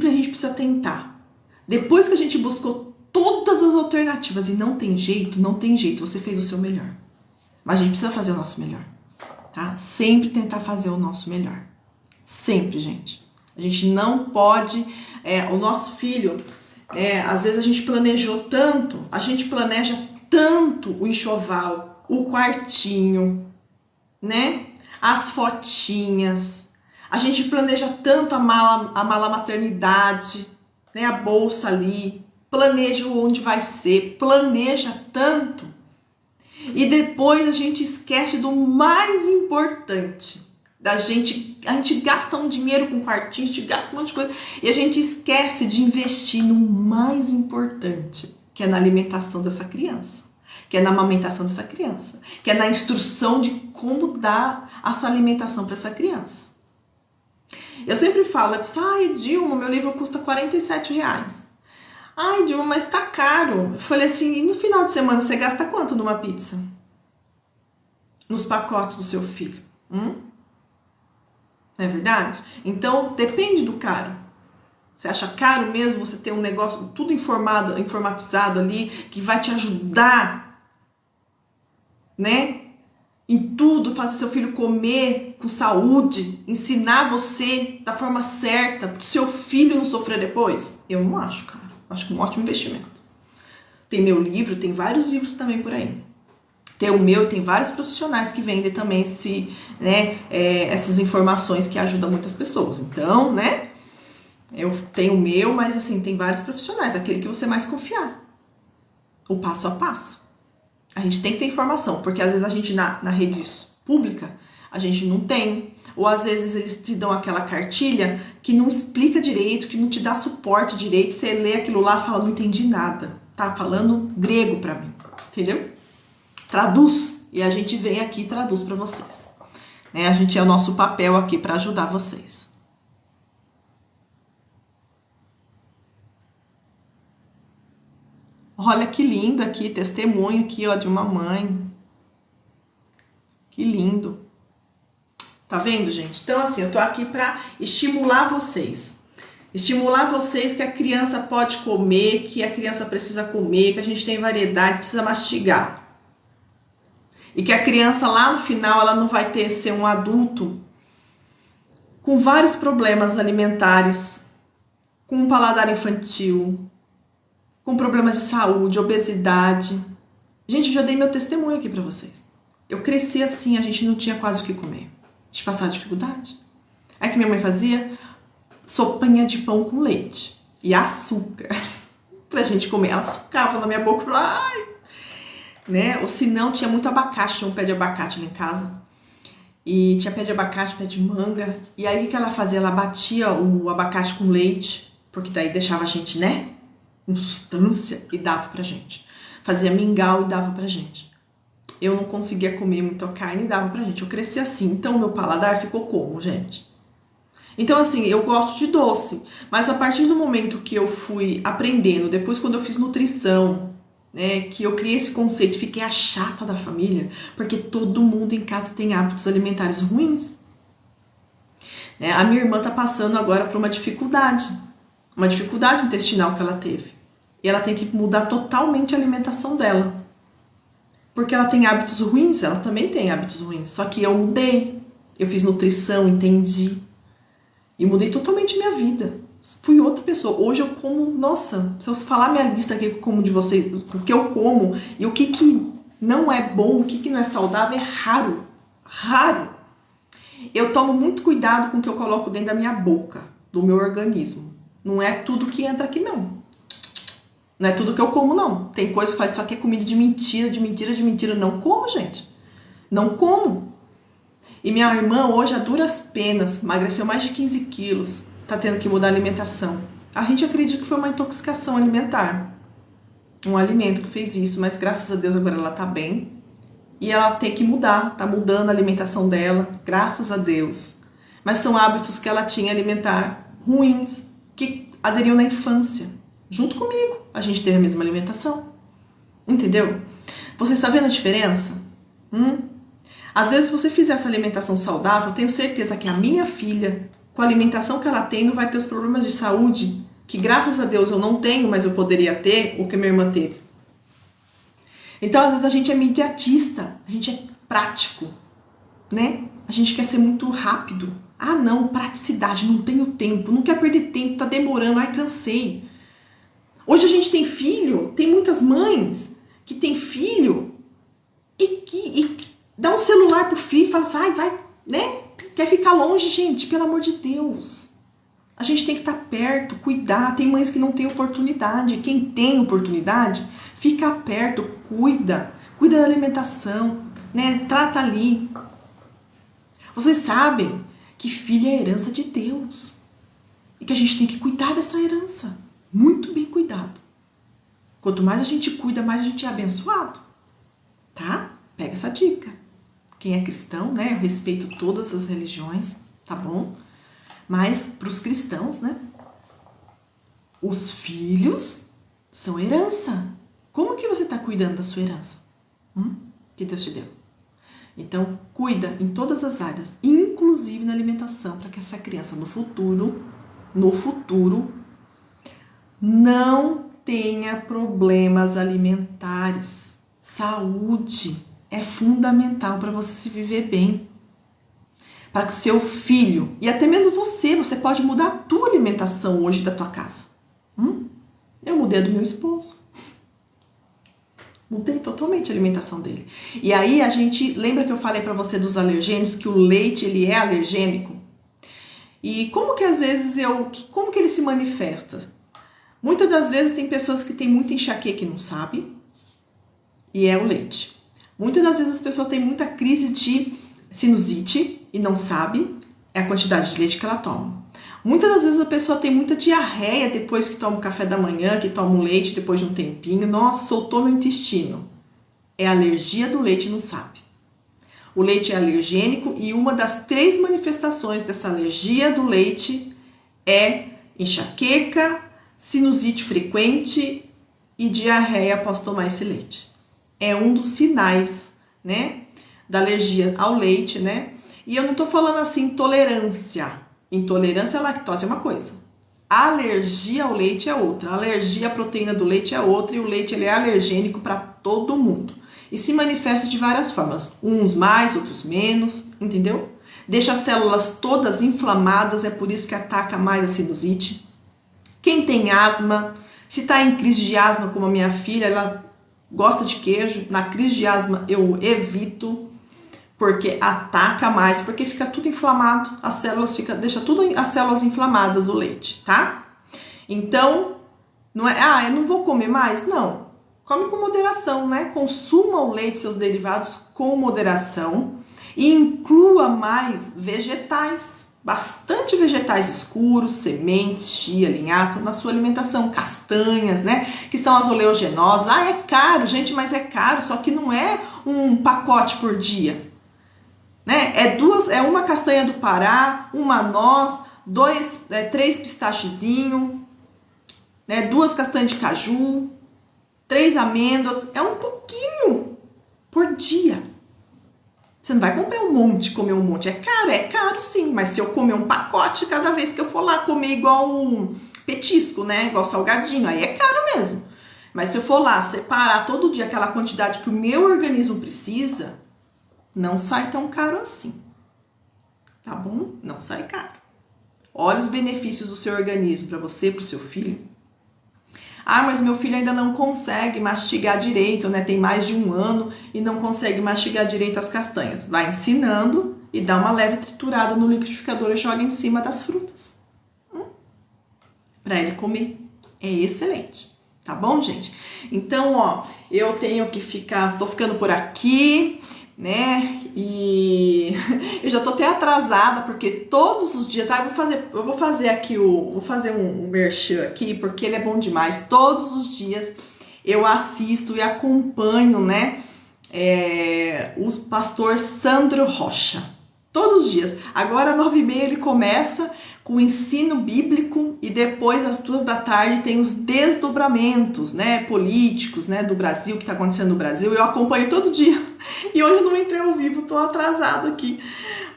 precisa tentar. Depois que a gente buscou todas as alternativas e não tem jeito, você fez o seu melhor. Mas a gente precisa fazer o nosso melhor, tá? Sempre tentar fazer o nosso melhor. Sempre, gente. A gente não pode... o nosso filho, às vezes a gente planejou tanto, a gente planeja tanto o enxoval, o quartinho, né? As fotinhas. A gente planeja tanto a mala maternidade, né? A bolsa ali. Planeja onde vai ser. Planeja tanto. E depois a gente esquece do mais importante. A gente gasta um dinheiro com quartinho, a gente gasta um monte de coisa. E a gente esquece de investir no mais importante, que é na alimentação dessa criança. Que é na amamentação dessa criança, que é na instrução de como dar essa alimentação para essa criança. Eu sempre falo, ai Dilma, meu livro custa R$47. Ai Dilma, mas tá caro. Eu falei assim, e no final de semana você gasta quanto numa pizza? Nos pacotes do seu filho? Não é verdade? Então, depende do caro. Você acha caro mesmo você ter um negócio tudo informatizado ali, que vai te ajudar, né? Em tudo, fazer seu filho comer com saúde, ensinar você da forma certa, para o seu filho não sofrer depois? Eu não acho, cara. Acho que é um ótimo investimento. Tem meu livro, tem vários livros também por aí. Tem o meu, tem vários profissionais que vendem também essas informações que ajudam muitas pessoas. Então, né? Eu tenho o meu, mas assim, tem vários profissionais, aquele que você mais confiar. O passo a passo. A gente tem que ter informação, porque às vezes a gente na rede pública, a gente não tem. Ou às vezes eles te dão aquela cartilha que não explica direito, que não te dá suporte direito. Você lê aquilo lá e fala, não entendi nada. Tá falando grego pra mim, entendeu? Traduz. E a gente vem aqui e traduz pra vocês. A gente é o nosso papel aqui pra ajudar vocês. Olha que lindo aqui, testemunho aqui, ó, de uma mãe. Que lindo. Tá vendo, gente? Então, assim, eu tô aqui pra estimular vocês. Estimular vocês que a criança pode comer, que a criança precisa comer, que a gente tem variedade, precisa mastigar. E que a criança lá no final, ela não vai ser um adulto com vários problemas alimentares, com um paladar infantil, com problemas de saúde, obesidade. Gente, eu já dei meu testemunho aqui pra vocês. Eu cresci assim, a gente não tinha quase o que comer. De passar dificuldade. Aí que minha mãe fazia sopinha de pão com leite e açúcar pra gente comer. Ela açucava na minha boca e falava, ai, né? Ou se não, tinha muito abacate, tinha um pé de abacate lá em casa. E tinha pé de abacate, pé de manga. E aí o que ela fazia? Ela batia o abacate com leite, porque daí deixava a gente, né? Com substância e dava pra gente. Fazia mingau e dava pra gente. Eu não conseguia comer muita carne e dava pra gente. Eu cresci assim, então meu paladar ficou como, gente? Então, assim, eu gosto de doce, mas a partir do momento que eu fui aprendendo, depois quando eu fiz nutrição, né, que eu criei esse conceito, fiquei a chata da família, porque todo mundo em casa tem hábitos alimentares ruins. Né? A minha irmã tá passando agora por uma dificuldade intestinal que ela teve. E ela tem que mudar totalmente a alimentação dela. Porque ela tem hábitos ruins, ela também tem hábitos ruins. Só que eu mudei. Eu fiz nutrição, entendi. E mudei totalmente minha vida. Fui outra pessoa. Hoje eu como, nossa, se eu falar minha lista aqui como de vocês, o que eu como e o que não é bom, o que não é saudável, é raro. Raro. Eu tomo muito cuidado com o que eu coloco dentro da minha boca, do meu organismo. Não é tudo que entra aqui, não. Não é tudo que eu como, não. Tem coisa que faz isso aqui é comida de mentira, de mentira, de mentira. Não como, gente. Não como. E minha irmã hoje, a duras penas, emagreceu mais de 15 quilos, tá tendo que mudar a alimentação. A gente acredita que foi uma intoxicação alimentar, um alimento que fez isso, mas graças a Deus agora ela tá bem. E ela tem que mudar, tá mudando a alimentação dela, graças a Deus. Mas são hábitos que ela tinha alimentar ruins, que aderiu na infância. Junto comigo, a gente teve a mesma alimentação. Entendeu? Você está vendo a diferença? Às vezes, se você fizer essa alimentação saudável, eu tenho certeza que a minha filha, com a alimentação que ela tem, não vai ter os problemas de saúde, que graças a Deus eu não tenho, mas eu poderia ter, o que minha irmã teve. Então, às vezes, a gente é imediatista, a gente é prático, né? A gente quer ser muito rápido. Ah, não, praticidade, não tenho tempo, não quero perder tempo, tá demorando, ai, cansei. Hoje a gente tem filho, tem muitas mães que tem filho e dá um celular pro filho e fala assim, ai, vai, né? Quer ficar longe, gente, pelo amor de Deus. A gente tem que estar perto, cuidar. Tem mães que não têm oportunidade. Quem tem oportunidade, fica perto, cuida da alimentação, né? Trata ali. Vocês sabem que filho é herança de Deus e que a gente tem que cuidar dessa herança. Muito bem cuidado. Quanto mais a gente cuida, mais a gente é abençoado. Tá? Pega essa dica. Quem é cristão, né? Eu respeito todas as religiões, tá bom? Mas para os cristãos, né? Os filhos são herança. Como que você está cuidando da sua herança? Que Deus te deu. Então, cuida em todas as áreas, inclusive na alimentação, para que essa criança no futuro, não tenha problemas alimentares. Saúde é fundamental para você se viver bem. Para que o seu filho, e até mesmo você pode mudar a tua alimentação hoje da tua casa. Eu mudei a do meu esposo. Mudei totalmente a alimentação dele. E aí a gente, lembra que eu falei para você dos alergênicos, que o leite ele é alergênico? E como que às vezes como que ele se manifesta? Muitas das vezes tem pessoas que têm muita enxaqueca e não sabem, e é o leite. Muitas das vezes as pessoas têm muita crise de sinusite e não sabe, é a quantidade de leite que ela toma. Muitas das vezes a pessoa tem muita diarreia depois que toma o café da manhã, que toma um leite depois de um tempinho. Nossa, soltou no intestino. É alergia do leite e não sabe. O leite é alergênico e uma das 3 manifestações dessa alergia do leite é enxaqueca, sinusite frequente e diarreia após tomar esse leite. É um dos sinais, né, da alergia ao leite, né? E eu não tô falando assim intolerância. Intolerância à lactose é uma coisa. Alergia ao leite é outra. Alergia à proteína do leite é outra. E o leite ele é alergênico para todo mundo. E se manifesta de várias formas. Uns mais, outros menos. Entendeu? Deixa as células todas inflamadas. É por isso que ataca mais a sinusite. Quem tem asma, se está em crise de asma, como a minha filha, ela gosta de queijo. Na crise de asma eu evito. Porque ataca mais, porque fica tudo inflamado, deixa as células inflamadas o leite, tá? Então, não é, eu não vou comer mais? Não. Come com moderação, né? Consuma o leite e seus derivados com moderação e inclua mais vegetais, bastante vegetais escuros, sementes, chia, linhaça na sua alimentação, castanhas, né? Que são as oleaginosas. Ah, é caro, gente, mas é caro, só que não é um pacote por dia. Né? É uma castanha do Pará, uma noz, 3 pistachezinhos, né? 2 castanhas de caju, 3 amêndoas, é um pouquinho por dia. Você não vai comprar um monte, comer um monte, é caro sim, mas se eu comer um pacote cada vez que eu for lá comer igual um petisco, né? Igual salgadinho, aí é caro mesmo. Mas se eu for lá separar todo dia aquela quantidade que o meu organismo precisa, não sai tão caro assim, tá bom? Não sai caro. Olha os benefícios do seu organismo para você, para o seu filho. Ah, mas meu filho ainda não consegue mastigar direito, né? Tem mais de 1 ano e não consegue mastigar direito as castanhas. Vai ensinando e dá uma leve triturada no liquidificador e joga em cima das frutas. Para ele comer. É excelente. Tá bom, gente? Então, ó, eu tenho que tô ficando por aqui. né? E eu já tô até atrasada, porque todos os dias, tá? Eu vou fazer aqui vou fazer um merchan aqui, porque ele é bom demais. Todos os dias eu assisto e acompanho, né? O pastor Sandro Rocha. Todos os dias. Agora, 9h30, ele começa com o ensino bíblico e depois, às 14h, tem os desdobramentos, né, políticos, né, do Brasil, que está acontecendo no Brasil. Eu acompanho todo dia. E hoje eu não entrei ao vivo, tô atrasado aqui.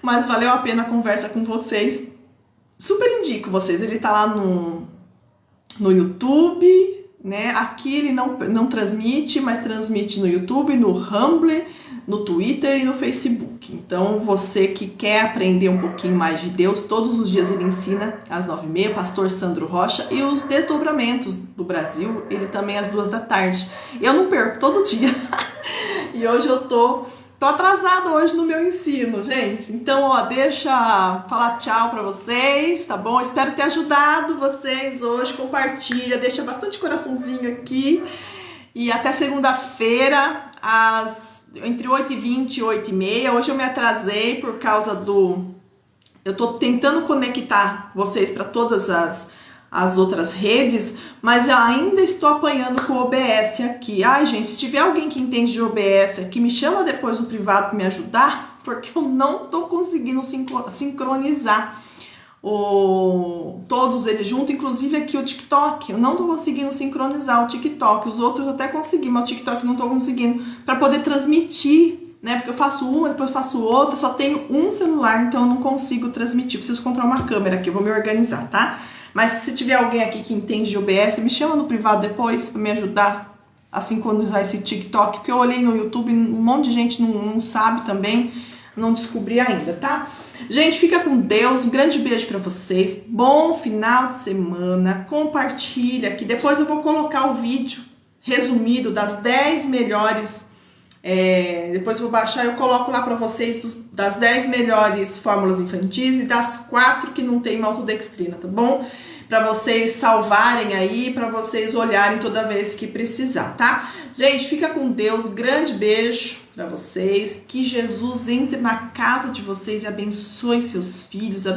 Mas valeu a pena a conversa com vocês. Super indico vocês. Ele tá lá no YouTube, né? Aqui ele não transmite, mas transmite no YouTube, no Rumble, no Twitter e no Facebook. Então, você que quer aprender um pouquinho mais de Deus, todos os dias ele ensina às 9h30, pastor Sandro Rocha, e os desdobramentos do Brasil, ele também às 14h. Eu não perco, todo dia. E hoje eu tô atrasada hoje no meu ensino, gente. Então, ó, deixa falar tchau pra vocês, tá bom? Espero ter ajudado vocês hoje. Compartilha, deixa bastante coraçãozinho aqui. E até segunda-feira, entre 8h20 e 8h30. Hoje eu me atrasei por causa eu tô tentando conectar vocês para todas as outras redes, mas eu ainda estou apanhando com o OBS aqui. Ai, gente, se tiver alguém que entende de OBS aqui, me chama depois no privado para me ajudar, porque eu não tô conseguindo sincronizar todos eles juntos, inclusive aqui o TikTok. Eu não tô conseguindo sincronizar o TikTok. Os outros eu até consegui, mas o TikTok não tô conseguindo para poder transmitir, né? Porque eu faço uma, depois faço outra, só tenho um celular, então eu não consigo transmitir. Preciso comprar uma câmera aqui, eu vou me organizar, tá? Mas se tiver alguém aqui que entende de OBS, me chama no privado depois para me ajudar a sincronizar esse TikTok, porque eu olhei no YouTube, um monte de gente não sabe também, não descobri ainda, tá? Gente, fica com Deus, um grande beijo para vocês, bom final de semana, compartilha aqui, depois eu vou colocar o vídeo resumido das 10 melhores, depois eu vou baixar e eu coloco lá para vocês das 10 melhores fórmulas infantis e das 4 que não tem maltodextrina, tá bom? Para vocês salvarem aí, para vocês olharem toda vez que precisar, tá? Gente, fica com Deus, grande beijo para vocês, que Jesus entre na casa de vocês e abençoe seus filhos,